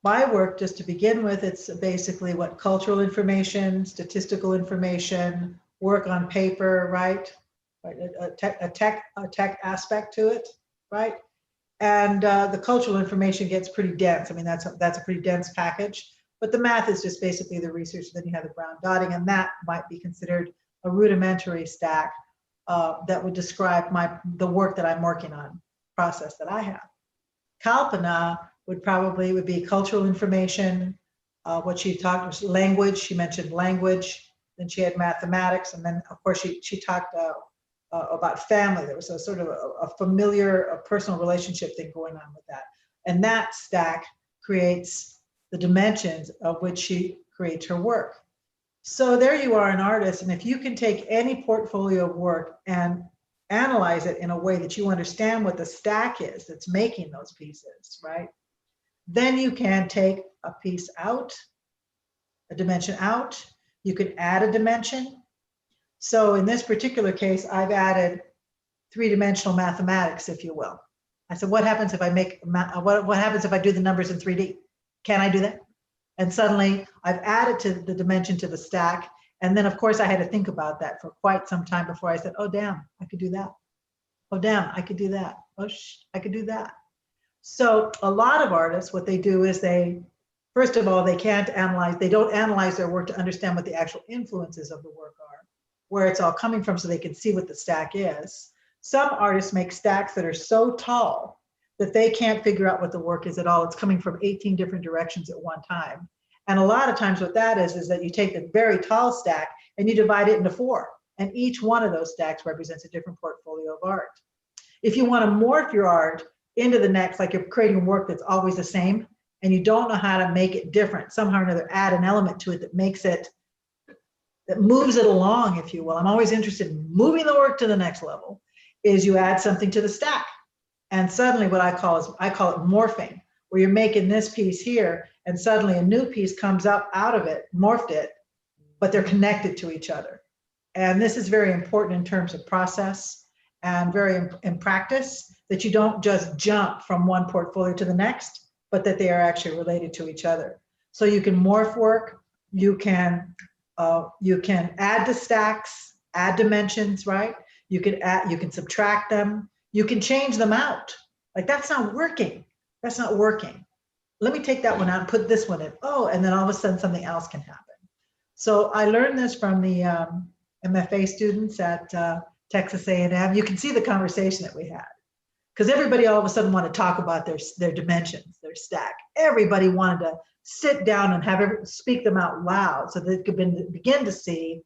my work, just to begin with, it's basically what cultural information, statistical information, work on paper, right? A tech aspect to it, right? And the cultural information gets pretty dense. I mean, that's a pretty dense package. But the math is just basically the research. Then you have the brown dotting, and that might be considered a rudimentary stack that would describe the work that I'm working on, process that I have. Kalpana would be cultural information. What she talked was language. She mentioned language. Then she had mathematics, and then of course she talked about family. There was a sort of a familiar, a personal relationship thing going on with that. And that stack creates the dimensions of which she creates her work. So there you are, an artist, and if you can take any portfolio of work and analyze it in a way that you understand what the stack is that's making those pieces, right? Then you can take a piece out, a dimension out. You can add a dimension. So in this particular case, I've added three-dimensional mathematics, if you will. I said, what happens if I what happens if I do the numbers in 3D? Can I do that? And suddenly I've added to the dimension to the stack. And then of course I had to think about that for quite some time before I said, oh damn, I could do that. Oh damn, I could do that. Oh I could do that. So a lot of artists, what they do is first of all, they don't analyze their work to understand what the actual influences of the work are, where it's all coming from so they can see what the stack is. Some artists make stacks that are so tall that they can't figure out what the work is at all. It's coming from 18 different directions at one time. And a lot of times what that is that you take a very tall stack and you divide it into 4. And each one of those stacks represents a different portfolio of art. If you want to morph your art into the next, like you're creating work that's always the same, and you don't know how to make it different, somehow or another add an element to it that makes it, that moves it along, if you will. I'm always interested in moving the work to the next level, is you add something to the stack. And suddenly what I call it morphing, where you're making this piece here, and suddenly a new piece comes up out of it, morphed it, but they're connected to each other. And this is very important in terms of process and very in practice, that you don't just jump from one portfolio to the next, but that they are actually related to each other. So you can morph work, you can add to stacks, add dimensions, right? You can subtract them, you can change them out. Like that's not working. That's not working. let me take that one out and put this one in. Oh, and then all of a sudden something else can happen. So I learned this from the MFA students at Texas A&M. You can see the conversation that we had, because everybody all of a sudden wanted to talk about their dimensions, their stack. Everybody wanted to sit down and have speak them out loud so they could begin to see,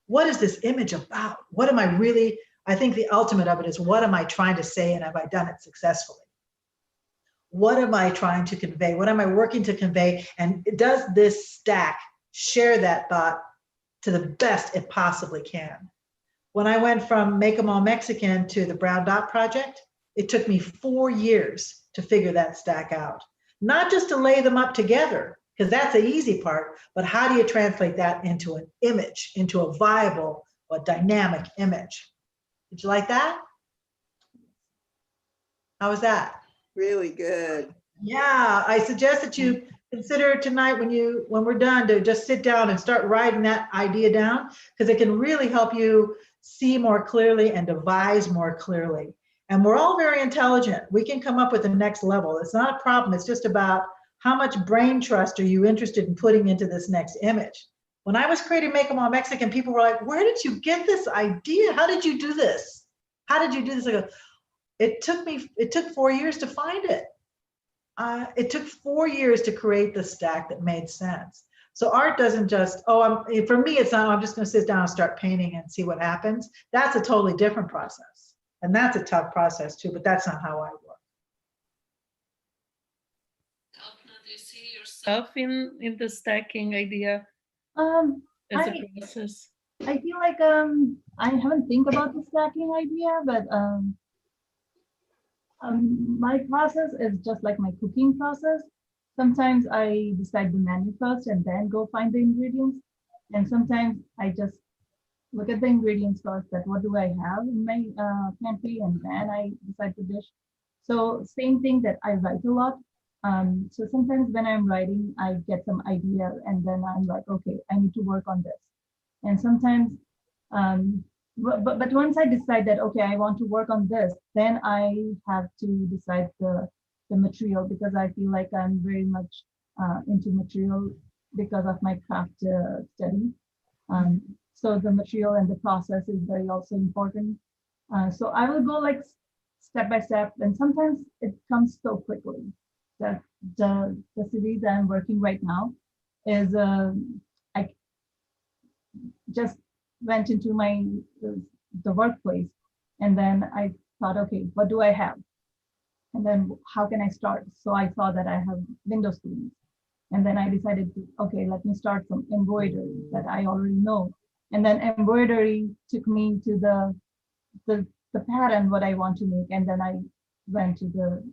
what is this image about? What am I really, I think the ultimate of it is, what am I trying to say, and have I done it successfully? What am I trying to convey? What am I working to convey? And does this stack share that thought to the best it possibly can? When I went from Make 'em All Mexican to the Brown Dot Project, it took me 4 years to figure that stack out. Not just to lay them up together, because that's the easy part, but how do you translate that into an image, into a viable or dynamic image? Did you like that? How was that? Really good. Yeah, I suggest that you consider tonight when we're done to just sit down and start writing that idea down, because it can really help you see more clearly and devise more clearly. And we're all very intelligent. We can come up with the next level. It's not a problem. It's just about how much brain trust are you interested in putting into this next image. When I was creating Make 'em All Mexican, people were like, where did you get this idea? How did you do this? How did you do this? I go, it took 4 years to find it. It took 4 years to create the stack that made sense. So art doesn't just, for me, it's not, I'm just gonna sit down and start painting and see what happens. That's a totally different process. And that's a tough process too, but that's not how I work. Kalpana, do you see yourself in the stacking idea as a process? I feel like I haven't think about the stacking idea, but my process is just like my cooking process. Sometimes I decide the menu first and then go find the ingredients. And sometimes I just look at the ingredients first, that what do I have in my pantry, and then I decide the dish. So same thing that I write a lot. So sometimes when I'm writing, I get some idea and then I'm like, okay, I need to work on this. And sometimes, but once I decide that, okay, I want to work on this, then I have to decide the material, because I feel like I'm very much into material because of my craft study. So the material and the process is very also important. So I will go like step by step, and sometimes it comes so quickly that the series that I'm working right now is I just went into the workplace, and then I thought, okay, what do I have? And then how can I start? So I saw that I have window screens. And then I decided to, okay, let me start some embroidery that I already know. And then embroidery took me to the pattern, what I want to make. And then I went to the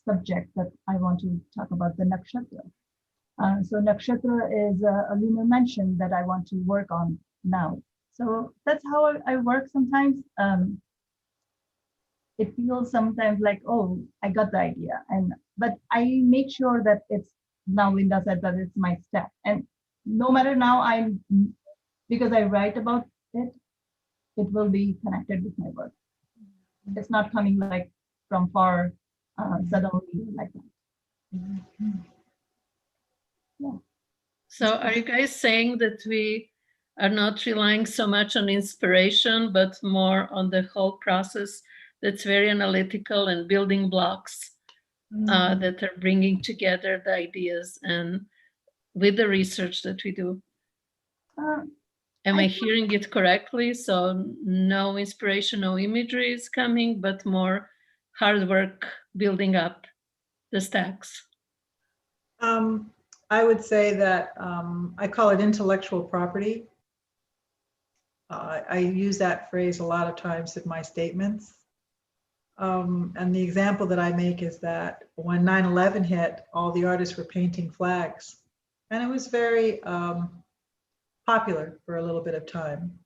subject that I want to talk about, the nakshatra. So nakshatra is a lunar mention that I want to work on now. So that's how I work sometimes. It feels sometimes like, oh, I got the idea, but I make sure that it's, now Linda said that it's my step, and no matter now because I write about it, it will be connected with my work. It's not coming like from far suddenly like that. Yeah. So are you guys saying that we are not relying so much on inspiration, but more on the whole process that's very analytical and building blocks that are bringing together the ideas and with the research that we do? Am I hearing it correctly? So no inspiration, no imagery is coming, but more hard work building up the stacks. I would say that I call it intellectual property. I use that phrase a lot of times in my statements. And the example that I make is that when 9/11 hit, all the artists were painting flags. And it was very popular for a little bit of time.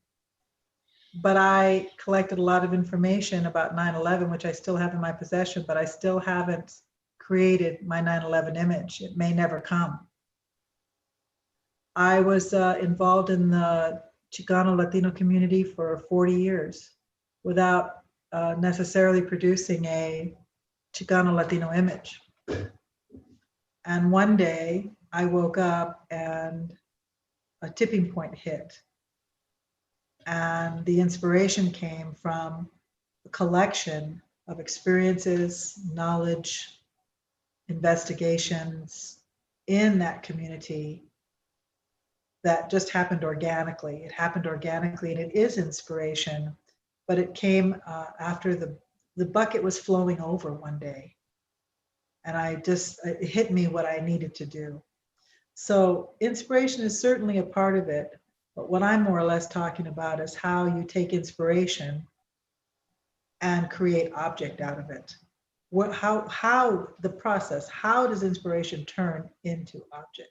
But I collected a lot of information about 9/11, which I still have in my possession, but I still haven't created my 9/11 image. It may never come. I was involved in the Chicano Latino community for 40 years without necessarily producing a Chicano Latino image. And one day I woke up and a tipping point hit. And the inspiration came from a collection of experiences, knowledge, investigations in that community that just happened organically. It happened organically, and it is inspiration, but it came after the bucket was flowing over one day. And it hit me what I needed to do. So inspiration is certainly a part of it, but what I'm more or less talking about is how you take inspiration and create object out of it. How the process, how does inspiration turn into object?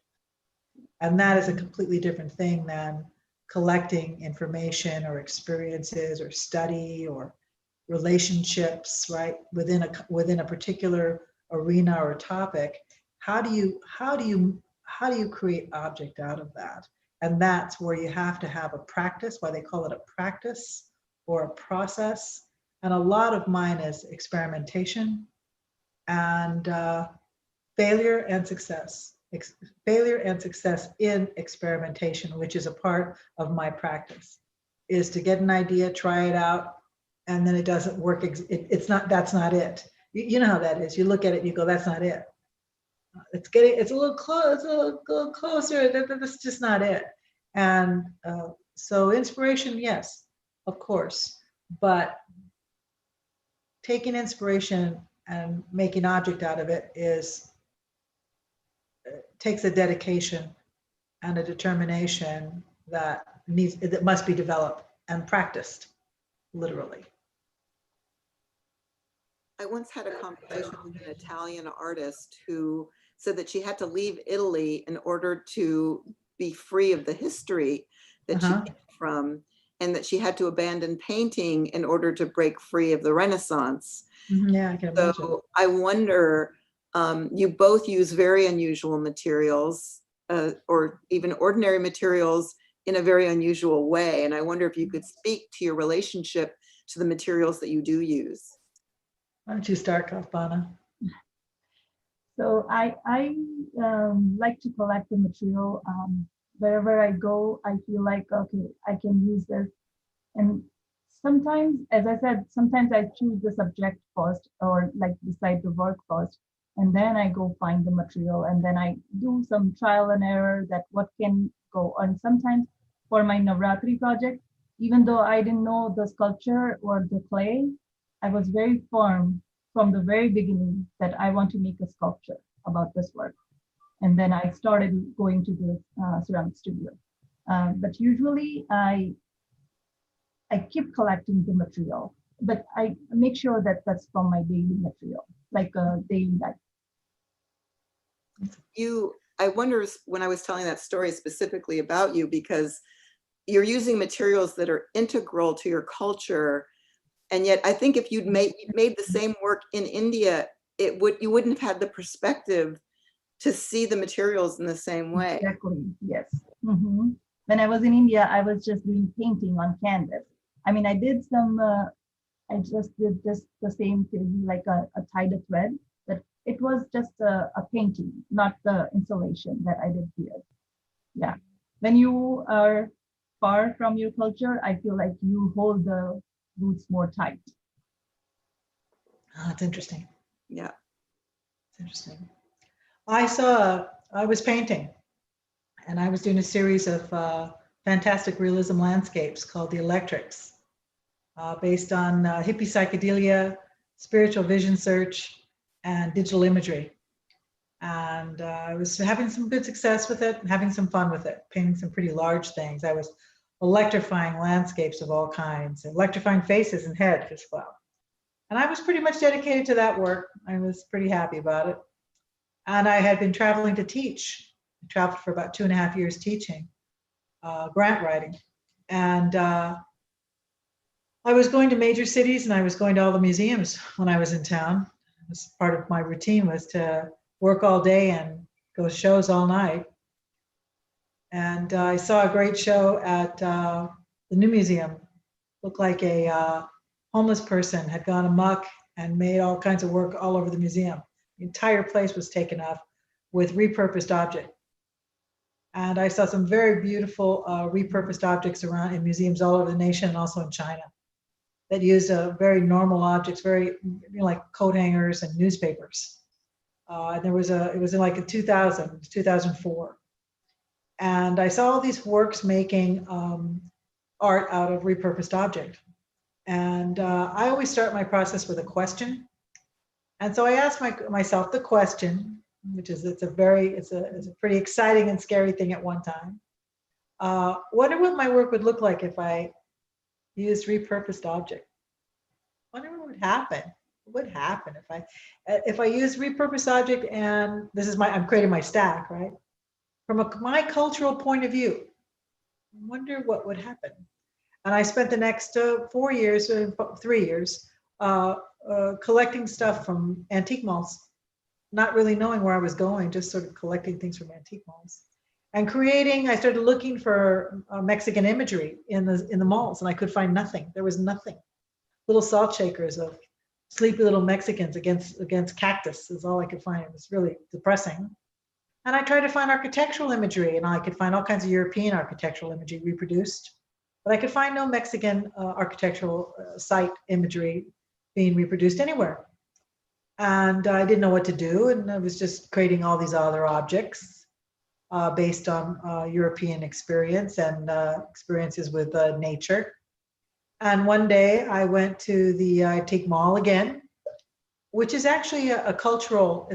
And that is a completely different thing than collecting information or experiences or study or relationships, right? Within a particular arena or topic. How do you create object out of that? And that's where you have to have a practice, why they call it a practice or a process. And a lot of mine is experimentation and failure and success. Failure and success in experimentation, which is a part of my practice, is to get an idea, try it out, and then it doesn't work. That's not it. You know how that is. You look at it and you go, that's not it. It's a little closer. That's just not it. And so inspiration, yes, of course, but taking inspiration and making object out of it takes a dedication and a determination that must be developed and practiced, literally. I once had a conversation with an Italian artist who said that she had to leave Italy in order to be free of the history that she came from, and that she had to abandon painting in order to break free of the Renaissance. Yeah, I can imagine. So I wonder, you both use very unusual materials or even ordinary materials in a very unusual way. And I wonder if you could speak to your relationship to the materials that you do use. Why don't you start, Kalpana? So I like to collect the material. Wherever I go, I feel like, okay, I can use this. And sometimes, as I said, sometimes I choose the subject first or like decide the work first. And then I go find the material, and then I do some trial and error that what can go on. Sometimes for my Navratri project, even though I didn't know the sculpture or the clay, I was very firm from the very beginning that I want to make a sculpture about this work. And then I started going to the ceramic studio. But usually I keep collecting the material, but I make sure that that's from my daily material, like a daily life. I wonder when I was telling that story specifically about you, because you're using materials that are integral to your culture. And yet I think if you'd made the same work in India, you wouldn't have had the perspective to see the materials in the same way. Exactly, yes. Mm-hmm. When I was in India, I was just doing painting on canvas. I mean, I did some, I just did just the same thing, like a tied a thread, but it was just a painting, not the installation that I did here. Yeah. When you are far from your culture, I feel like you hold the roots more tight. Oh, that's interesting. Yeah. It's interesting. I was painting, and I was doing a series of fantastic realism landscapes called the Electrics, based on hippie psychedelia, spiritual vision search, and digital imagery. And I was having some good success with it and having some fun with it, painting some pretty large things. I was electrifying landscapes of all kinds, electrifying faces and heads as well. And I was pretty much dedicated to that work. I was pretty happy about it. And I had been traveling to teach. I traveled for about 2.5 years teaching, grant writing. And I was going to major cities, and I was going to all the museums when I was in town. It was part of my routine was to work all day and go to shows all night. And I saw a great show at the new museum. Looked like a homeless person had gone amok and made all kinds of work all over the museum. The entire place was taken up with repurposed object. And I saw some very beautiful repurposed objects around in museums all over the nation and also in China that used very normal objects, very like coat hangers and newspapers. And it was in like 2004. And I saw all these works making art out of repurposed object. And I always start my process with a question. And so I asked myself the question, which is it's a pretty exciting and scary thing at one time. Wonder what my work would look like if I used repurposed object. Wonder what would happen. What would happen if I use repurposed object, and this is I'm creating my stack, right? From my cultural point of view, I wonder what would happen. And I spent the next 3 years, collecting stuff from antique malls, not really knowing where I was going, just sort of collecting things from antique malls. And I started looking for Mexican imagery in the malls, and I could find nothing. There was nothing. Little salt shakers of sleepy little Mexicans against cactus is all I could find. It was really depressing. And I tried to find architectural imagery, and I could find all kinds of European architectural imagery reproduced, but I could find no Mexican architectural site imagery being reproduced anywhere. And I didn't know what to do, and I was just creating all these other objects based on European experience and experiences with nature. And one day I went to the antique mall again, which is actually a cultural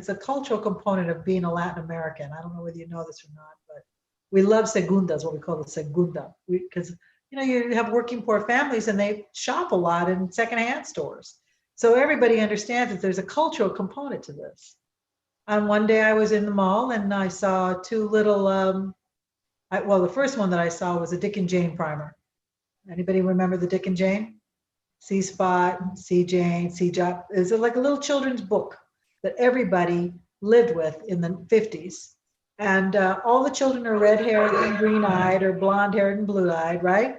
component of being a Latin American. I don't know whether you know this or not, but we love segundas, what we call the segunda, because you have working poor families and they shop a lot in secondhand stores. So everybody understands that there's a cultural component to this. And one day I was in the mall and I saw two little, the first one that I saw was a Dick and Jane primer. Anybody remember the Dick and Jane? See Spot, See Jane, See Jop. It's like a little children's book that everybody lived with in the 50s. And all the children are red-haired and green-eyed or blonde-haired and blue-eyed, right?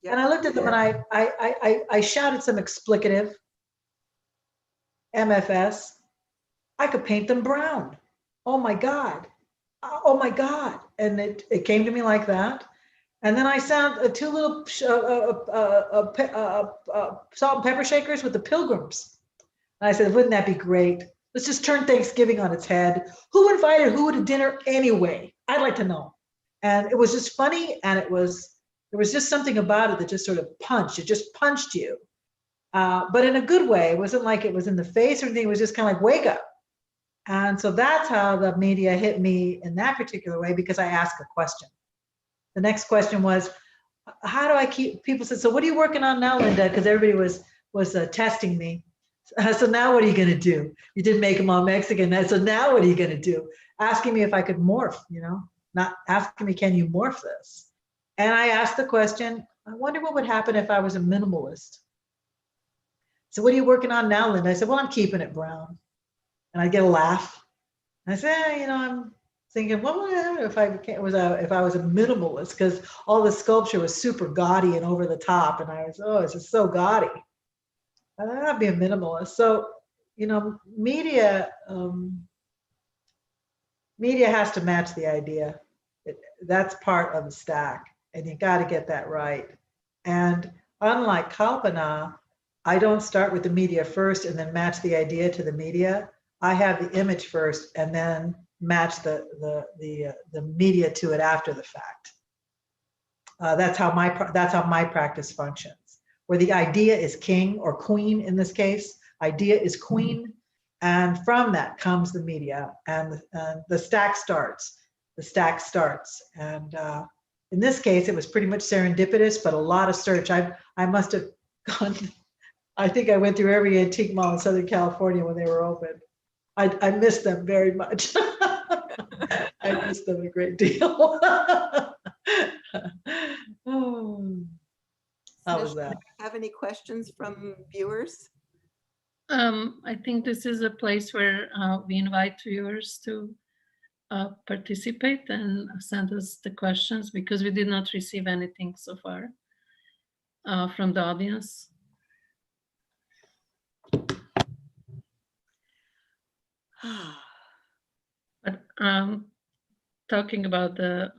Yep. And I looked at them and I shouted some explicative, MFS. I could paint them brown. Oh my God. Oh my God. And it came to me like that. And then I found two little salt and pepper shakers with the Pilgrims. And I said, wouldn't that be great? Let's just turn Thanksgiving on its head. Who invited who to dinner anyway? I'd like to know. And it was just funny. And there was just something about it that just sort of punched. It just punched you. But in a good way. It wasn't like it was in the face or anything. It was just kind of like, wake up. And so that's how the media hit me in that particular way, because I asked a question. The next question was, how do I keep, people said, so what are you working on now, Linda? Because everybody was testing me. So now what are you going to do? You didn't make them all Mexican. So now what are you going to do? Asking me if I could morph, not asking me, can you morph this? And I asked the question, I wonder what would happen if I was a minimalist. So what are you working on now, Linda? I said, well, I'm keeping it brown. And I get a laugh. And I said, I'm thinking, what would happen if I was a minimalist? Because all the sculpture was super gaudy and over the top, and I was, it's just so gaudy. I'd be a minimalist. So, media has to match the idea. That's part of the stack, and you got to get that right. And unlike Kalpana, I don't start with the media first and then match the idea to the media. I have the image first and then match the media to it after the fact. That's how my practice functions. Where the idea is king or queen in this case, idea is queen, and from that comes the media, and the stack starts. The stack starts, and in this case, it was pretty much serendipitous, but a lot of search. I must have gone. I think I went through every antique mall in Southern California when they were open. I missed them very much. I missed them a great deal. How was that? Have any questions from viewers? I think this is a place where we invite viewers to participate and send us the questions, because we did not receive anything so far from the audience. But talking about the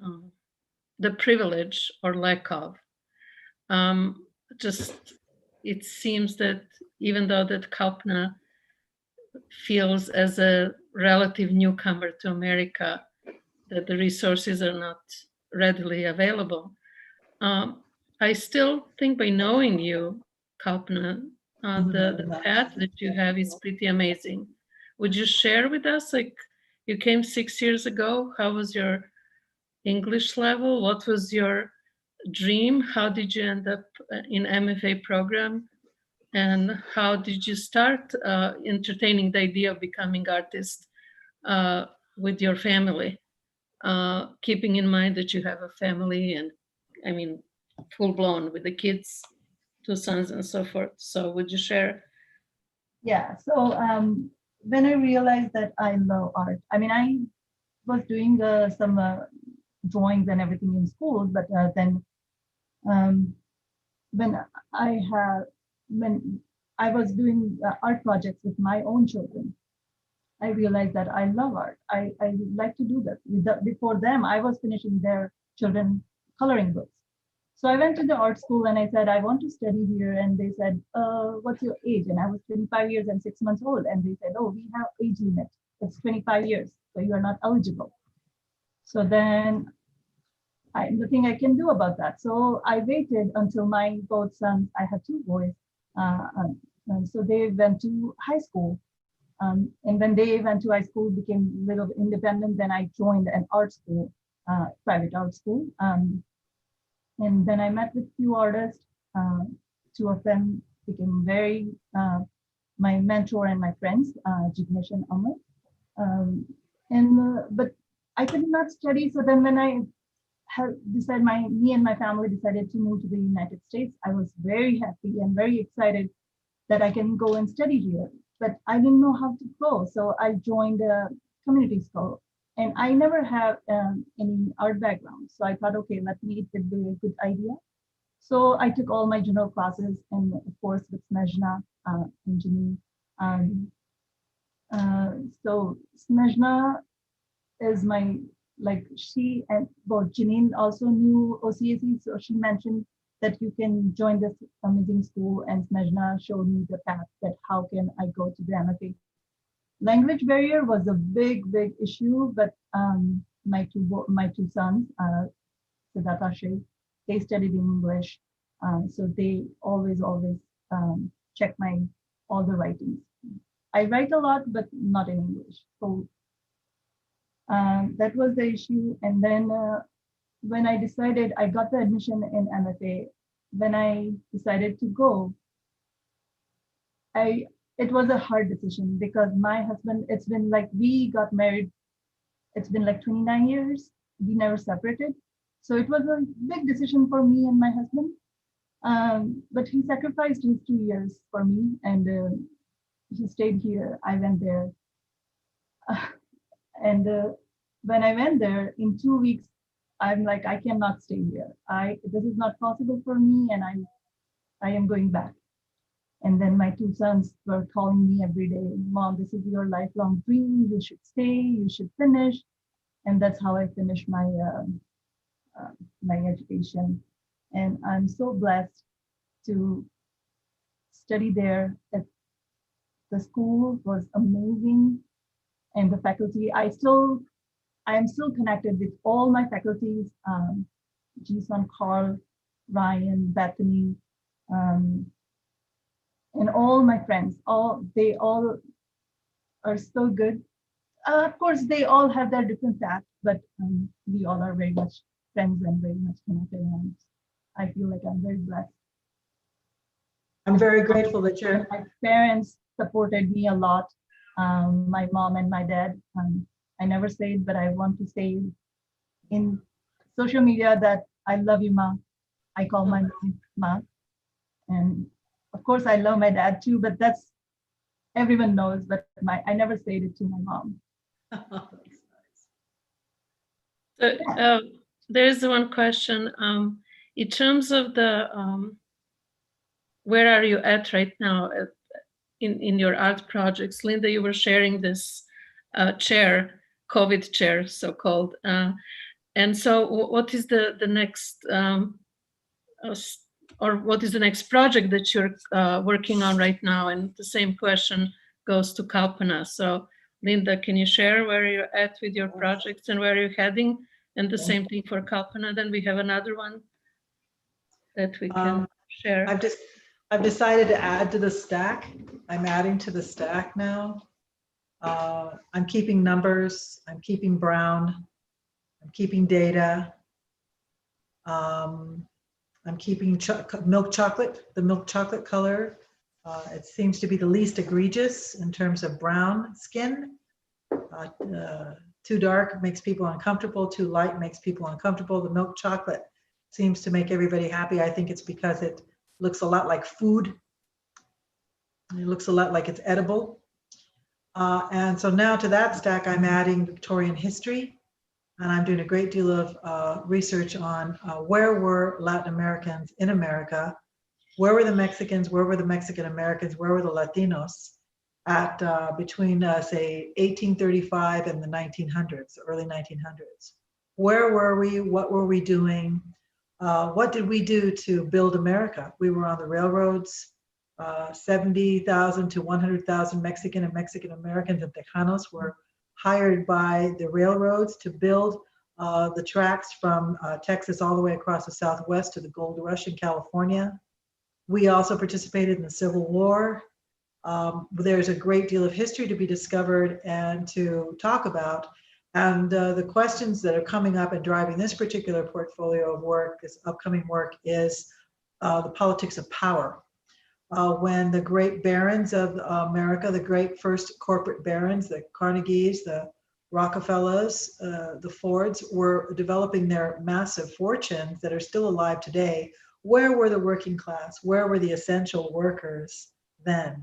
privilege or lack of. Just it seems that even though that Kalpana feels as a relative newcomer to America, that the resources are not readily available. I still think by knowing you, Kalpana, the path that you have is pretty amazing. Would you share with us, like, you came 6 years ago, how was your English level? What was your dream? How did you end up in MFA program? And how did you start entertaining the idea of becoming artist with your family? Keeping in mind that you have a family and, I mean, full blown with the kids, 2 sons and so forth. So would you share? Yeah, so when I realized that I love art, I mean, I was doing some drawings and everything in school, but then when I was doing art projects with my own children, I realized that I love art. I like to do that. Before them, I was finishing their children coloring books. So I went to the art school and I said, I want to study here. And they said, what's your age? And I was 25 years and 6 months old. And they said, oh, we have age limit. It's 25 years. So you are not eligible. So then nothing I can do about that. So I waited until my both sons, I have 2 boys. So they went to high school. And when they went to high school, became a little independent, then I joined an art school, private art school. And then I met with few artists. 2 of them became very my mentor and my friends, Jignesh and Amar. But I could not study. So then when I decided, me and my family decided to move to the United States, I was very happy and very excited that I can go and study here. But I didn't know how to go. So I joined a community school. And I never have any art background. So I thought, okay, it would be a good idea. So I took all my general classes, and of course with Snezhna and Janine. So Snezhna is she and both Janine also knew OCAC. So she mentioned that you can join this amazing school, and Snezhna showed me the path that how can I go to the MFA. Language barrier was a big issue, but my two sons, Siddhartha Sheikh, they studied in English, so they always check all the writings. I write a lot, but not in English. So that was the issue. And then when I decided, I got the admission in MFA. When I decided to go, it was a hard decision because my husband, it's been like, we got married, it's been like 29 years, we never separated. So it was a big decision for me and my husband. But he sacrificed his 2 years for me, and he stayed here. I went there. And when I went there, in 2 weeks, I'm like, I cannot stay here. This is not possible for me, and I am going back. And then my 2 sons were calling me every day, Mom, this is your lifelong dream. You should stay, you should finish. And that's how I finished my education. And I'm so blessed to study there. The school was amazing. And the faculty, I am still connected with all my faculties, Jason, Carl, Ryan, Bethany, and all my friends. They all are so good. Of course, they all have their different paths, but we all are very much friends and very much connected. And I feel like I'm very blessed. I'm very grateful that my parents supported me a lot. My mom and my dad. I never say it, but I want to say in social media that I love you, Ma. I call my mom Ma. And of course, I love my dad too, but that's everyone knows. But I never said it to my mom. So, there is one question. In terms of the where are you at right now in your art projects? Linda, you were sharing this chair COVID chair, so-called. And so what is the next, or what is the next project that you're working on right now? And the same question goes to Kalpana. So Linda, can you share where you're at with your projects and where you're heading? And the same thing for Kalpana. Then we have another one that we can share. I've decided to add to the stack. I'm adding to the stack now. I'm keeping numbers, I'm keeping brown, I'm keeping data. I'm keeping milk chocolate, the milk chocolate color. It seems to be the least egregious in terms of brown skin. Too dark makes people uncomfortable, too light makes people uncomfortable. The milk chocolate seems to make everybody happy. I think it's because it looks a lot like food. It looks a lot like it's edible. And so now to that stack, I'm adding Victorian history. And I'm doing a great deal of research on where were Latin Americans in America? Where were the Mexicans? Where were the Mexican Americans? Where were the Latinos at between, say, 1835 and the 1900s, the early 1900s? Where were we? What were we doing? What did we do to build America? We were on the railroads. 70,000 to 100,000 Mexican and Mexican Americans and Tejanos were hired by the railroads to build the tracks from Texas all the way across the Southwest to the gold rush in California. We also participated in the Civil War. There's a great deal of history to be discovered and to talk about. And the questions that are coming up and driving this particular portfolio of work, this upcoming work, is the politics of power. When the great barons of America, the great first corporate barons, the Carnegies, the Rockefellers, the Fords, were developing their massive fortunes that are still alive today, where were the working class? Where were the essential workers then?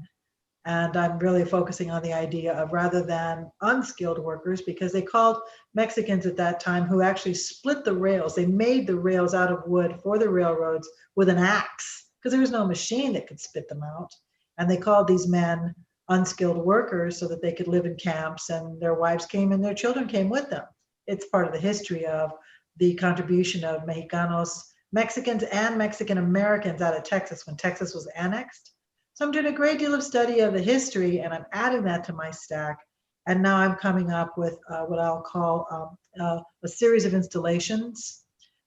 And I'm really focusing on the idea of rather than unskilled workers, because they called Mexicans at that time who actually split the rails. They made the rails out of wood for the railroads with an axe, because there was no machine that could spit them out. And they called these men unskilled workers so that they could live in camps, and their wives came and their children came with them. It's part of the history of the contribution of Mexicanos, Mexicans and Mexican Americans out of Texas when Texas was annexed. So I'm doing a great deal of study of the history, and I'm adding that to my stack. And now I'm coming up with what I'll call a series of installations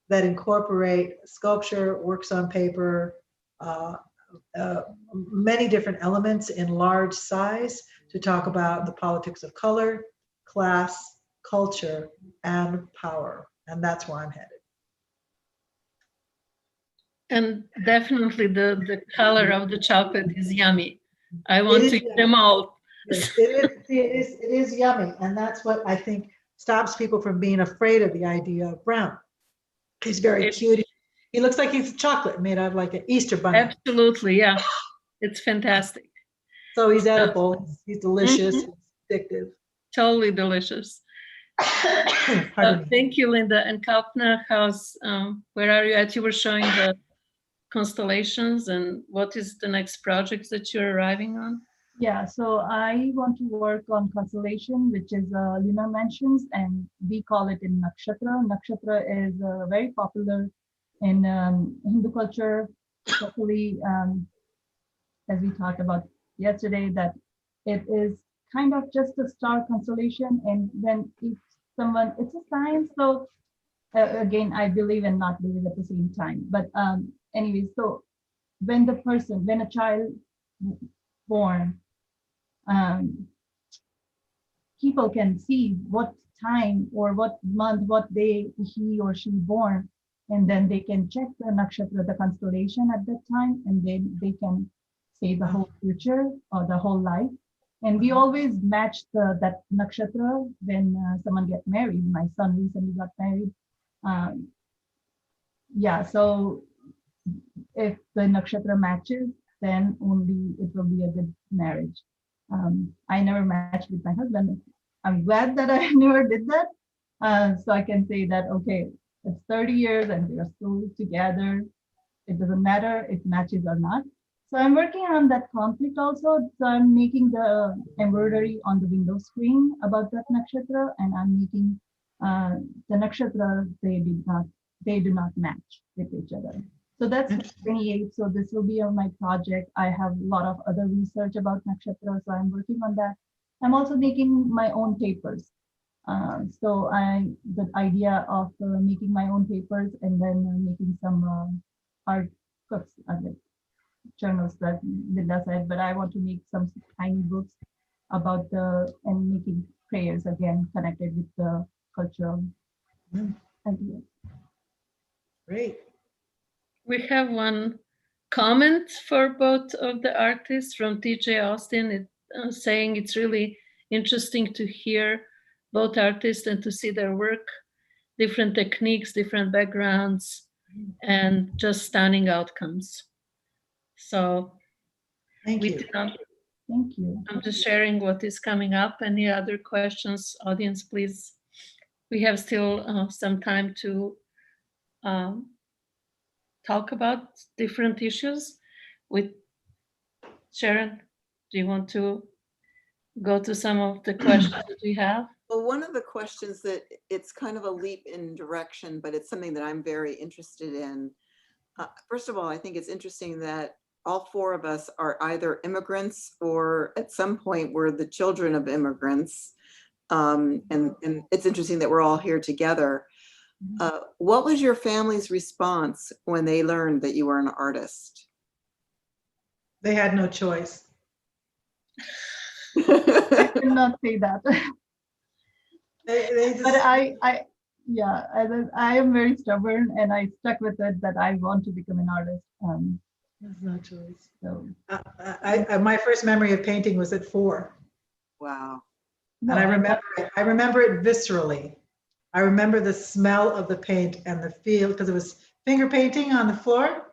that incorporate sculpture, works on paper, many different elements in large size to talk about the politics of color, class, culture, and power. And that's where I'm headed. And definitely the color of the chocolate is yummy. I want to eat them all. Yes, it is yummy. And that's what I think stops people from being afraid of the idea of brown. He's very cute. He looks like he's chocolate made out of like an Easter bunny. Absolutely, yeah. It's fantastic. So he's edible. He's delicious. He's addictive. Totally delicious. Thank you, Linda. And Kalpana, where are you at? You were showing the constellations, and what is the next project that you're arriving on? Yeah, so I want to work on constellation, which is lunar mansions, and we call it in nakshatra. Nakshatra is very popular in Hindu culture, especially as we talked about yesterday, that it is kind of just a star constellation, and then it's a science. So again, I believe and not believe at the same time. But anyway, so when a child born, people can see what time or what month, what day he or she born, and then they can check the nakshatra, the constellation at that time, and then they can say the whole future or the whole life. And we always match that nakshatra when someone gets married. My son recently got married. Yeah, so if the nakshatra matches, then only it will be a good marriage. I never matched with my husband. I'm glad that I never did that. So I can say that, okay, it's 30 years and we are still together. It doesn't matter if matches or not. So I'm working on that conflict also. So I'm making the embroidery on the window screen about that nakshatra, and I'm making the nakshatra, they do not match with each other. So that's 28. So this will be on my project. I have a lot of other research about nakshatra, so I'm working on that. I'm also making my own papers. So the idea of making my own papers and then making some art books, like journals that Linda said, but I want to make some tiny books about and making prayers again connected with the cultural ideas. Great. We have one comment for both of the artists from TJ Austin, saying it's really interesting to hear both artists and to see their work, different techniques, different backgrounds, and just stunning outcomes. So Thank you. Thank you. I'm just sharing what is coming up. Any other questions, audience, please? We have still some time to talk about different issues. With Sharon, do you want to go to some of the questions that we have? Well, one of the questions that it's kind of a leap in direction, but it's something that I'm very interested in. First of all, I think it's interesting that all four of us are either immigrants or at some point we're the children of immigrants. And it's interesting that we're all here together. What was your family's response when they learned that you were an artist? They had no choice. I cannot say that. They just, But yeah, I am very stubborn and I stuck with it that I want to become an artist. there's no choice. So My first memory of painting was at 4. Wow. And I remember it viscerally. I remember the smell of the paint and the feel, because it was finger painting on the floor.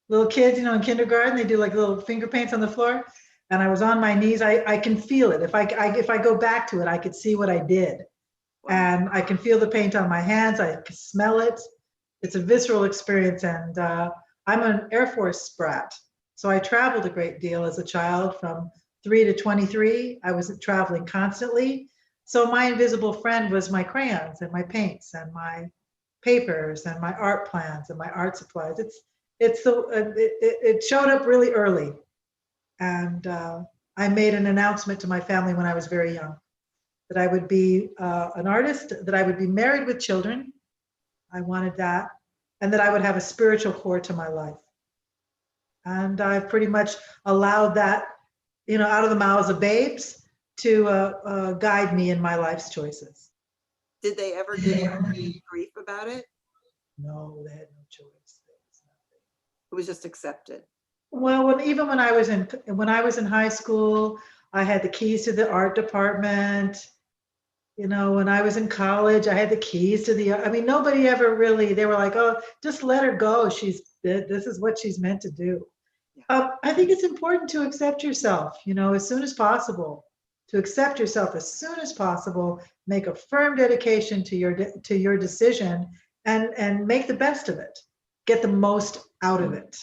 Little kids, in kindergarten, they do like little finger paints on the floor. And I was on my knees. I can feel it. If I go back to it, I could see what I did. And I can feel the paint on my hands. I can smell it. It's a visceral experience. And I'm an Air Force sprat. So I traveled a great deal as a child. From 3 to 23, I was traveling constantly. So my invisible friend was my crayons and my paints and my papers and my art plans and my art supplies. It showed up really early. And I made an announcement to my family when I was very young that I would be an artist, that I would be married with children. I wanted that. And that I would have a spiritual core to my life. And I've pretty much allowed that, out of the mouths of babes to guide me in my life's choices. Did they ever give you any grief about it? No, they had no choice. It was just accepted. Well, when I was in high school, I had the keys to the art department. When I was in college, I had the keys to nobody ever really, they were like, oh, just let her go. This is what she's meant to do. Yeah. I think it's important to accept yourself, as soon as possible, to accept yourself as soon as possible, make a firm dedication to your decision and make the best of it. Get the most out of it.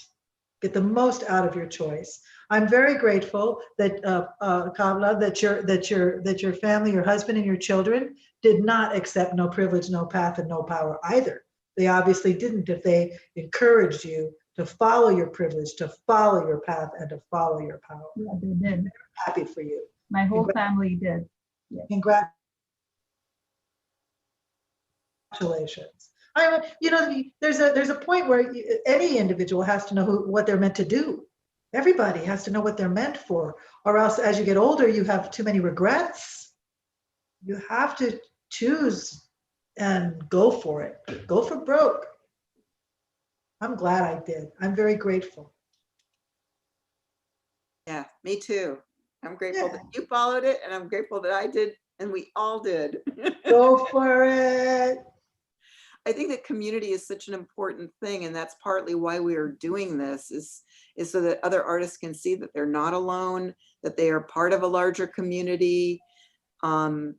Get the most out of your choice. I'm very grateful that Kamla, that your family, your husband, and your children did not accept no privilege, no path, and no power either. They obviously didn't. If they encouraged you to follow your privilege, to follow your path, and to follow your power. yeah, they did. I'm happy for you. My whole family did. Yes. Congratulations. There's a point where any individual has to know what they're meant to do. Everybody has to know what they're meant for, or else as you get older, you have too many regrets. You have to choose and go for it. Go for broke. I'm glad I did. I'm very grateful. Yeah, me too. I'm grateful that you followed it, and I'm grateful that I did, and we all did. Go for it. I think that community is such an important thing, and that's partly why we are doing this, is so that other artists can see that they're not alone, that they are part of a larger community. I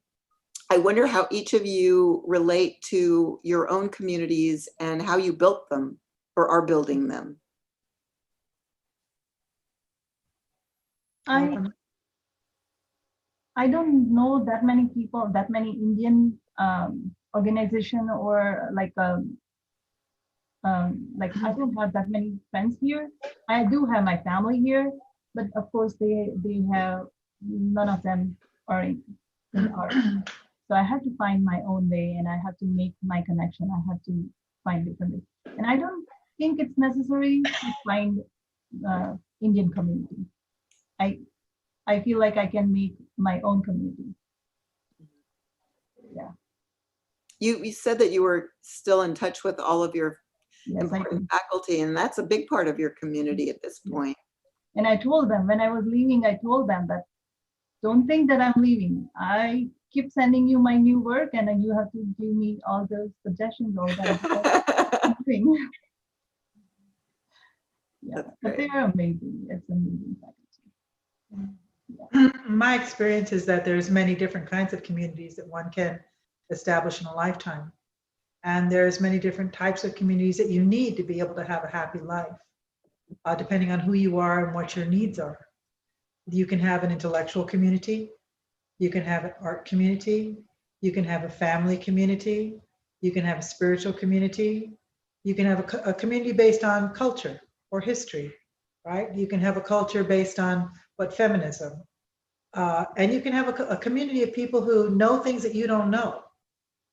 wonder how each of you relate to your own communities and how you built them or are building them. I don't know that many people, that many Indian organization, or like I don't have that many friends here. I do have my family here, but of course they have, none of them are in art. So I have to find my own way, and I have to make my connection. I have to find different ways. And I don't think it's necessary to find Indian community. I feel like I can make my own community. Yeah. You said that you were still in touch with all of your Yes, I important do. faculty, and that's a big part of your community at this point. And I told them when I was leaving, I told them that don't think that I'm leaving. I keep sending you my new work, and then you have to give me all those suggestions, all that thing. Yeah, That's but great. they're amazing. It's amazing faculty. My experience is that there's many different kinds of communities that one can establish in a lifetime. And there's many different types of communities that you need to be able to have a happy life, depending on who you are and what your needs are. You can have an intellectual community, you can have an art community, you can have a family community, you can have a spiritual community, you can have a community based on culture or history, right? You can have a culture based on what feminism, and you can have a community of people who know things that you don't know,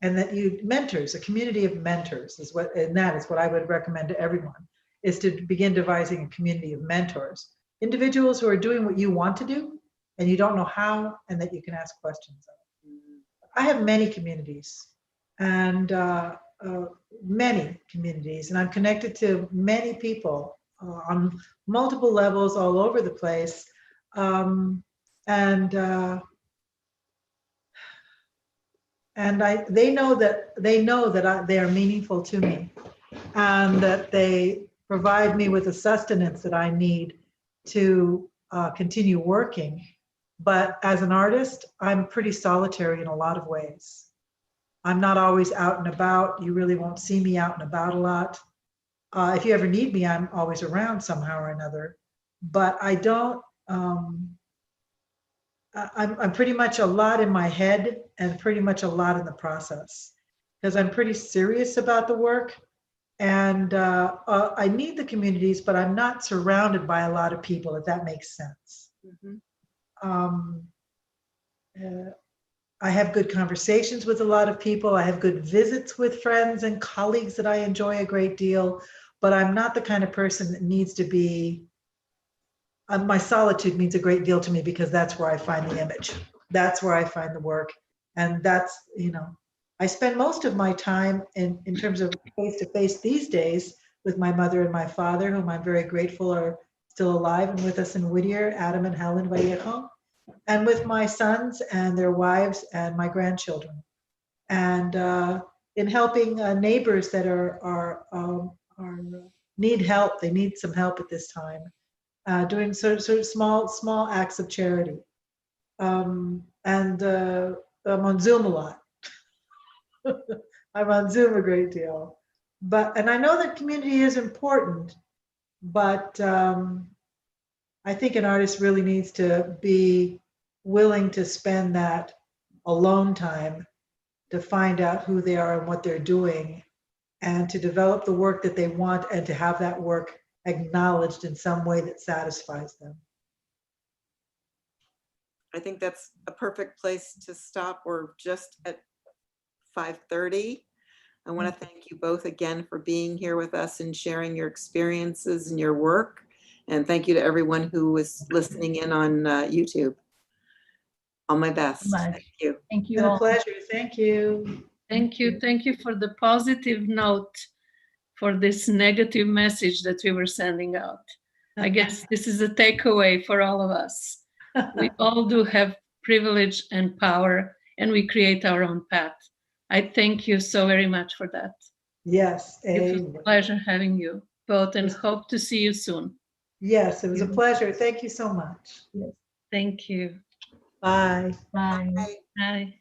and that you mentors, a community of mentors is what, and that is what I would recommend to everyone, is to begin devising a community of mentors, individuals who are doing what you want to do and you don't know how, and that you can ask questions of. I have many communities, and many communities, and I'm connected to many people on multiple levels all over the place. They know that they are meaningful to me, and that they provide me with the sustenance that I need to continue working. But as an artist, I'm pretty solitary in a lot of ways. I'm not always out and about. You really won't see me out and about a lot. If you ever need me, I'm always around somehow or another. But I don't. I'm pretty much a lot in my head and pretty much a lot in the process, because I'm pretty serious about the work, and I need the communities, but I'm not surrounded by a lot of people, if that makes sense. Mhm. I have good conversations with a lot of people. I have good visits with friends and colleagues that I enjoy a great deal, but I'm not the kind of person that needs to be. My solitude means a great deal to me, because that's where I find the image. That's where I find the work. And that's, I spend most of my time in terms of face-to-face these days with my mother and my father, whom I'm very grateful are still alive and with us in Whittier, Adam and Helen Vallejo, and with my sons and their wives and my grandchildren. And in helping neighbors that are need help, they need some help at this time. Doing sort of small acts of charity. And I'm on Zoom a lot. I'm on Zoom a great deal. And I know that community is important, but I think an artist really needs to be willing to spend that alone time to find out who they are and what they're doing, and to develop the work that they want, and to have that work acknowledged in some way that satisfies them. I think that's a perfect place to stop. We're just at 5:30. I want to thank you both again for being here with us and sharing your experiences and your work. And thank you to everyone who was listening in on YouTube. All my best. Much. Thank you. Thank It's you been a all. pleasure. Thank you. Thank you. Thank you for the positive note for this negative message that we were sending out. I guess this is a takeaway for all of us. We all do have privilege and power, and we create our own path. I thank you so very much for that. Yes. It was a pleasure having you both, and Yes. hope to see you soon. Yes, it was a pleasure. Thank you so much. Yes. Thank you. Bye. Bye. Bye. Bye.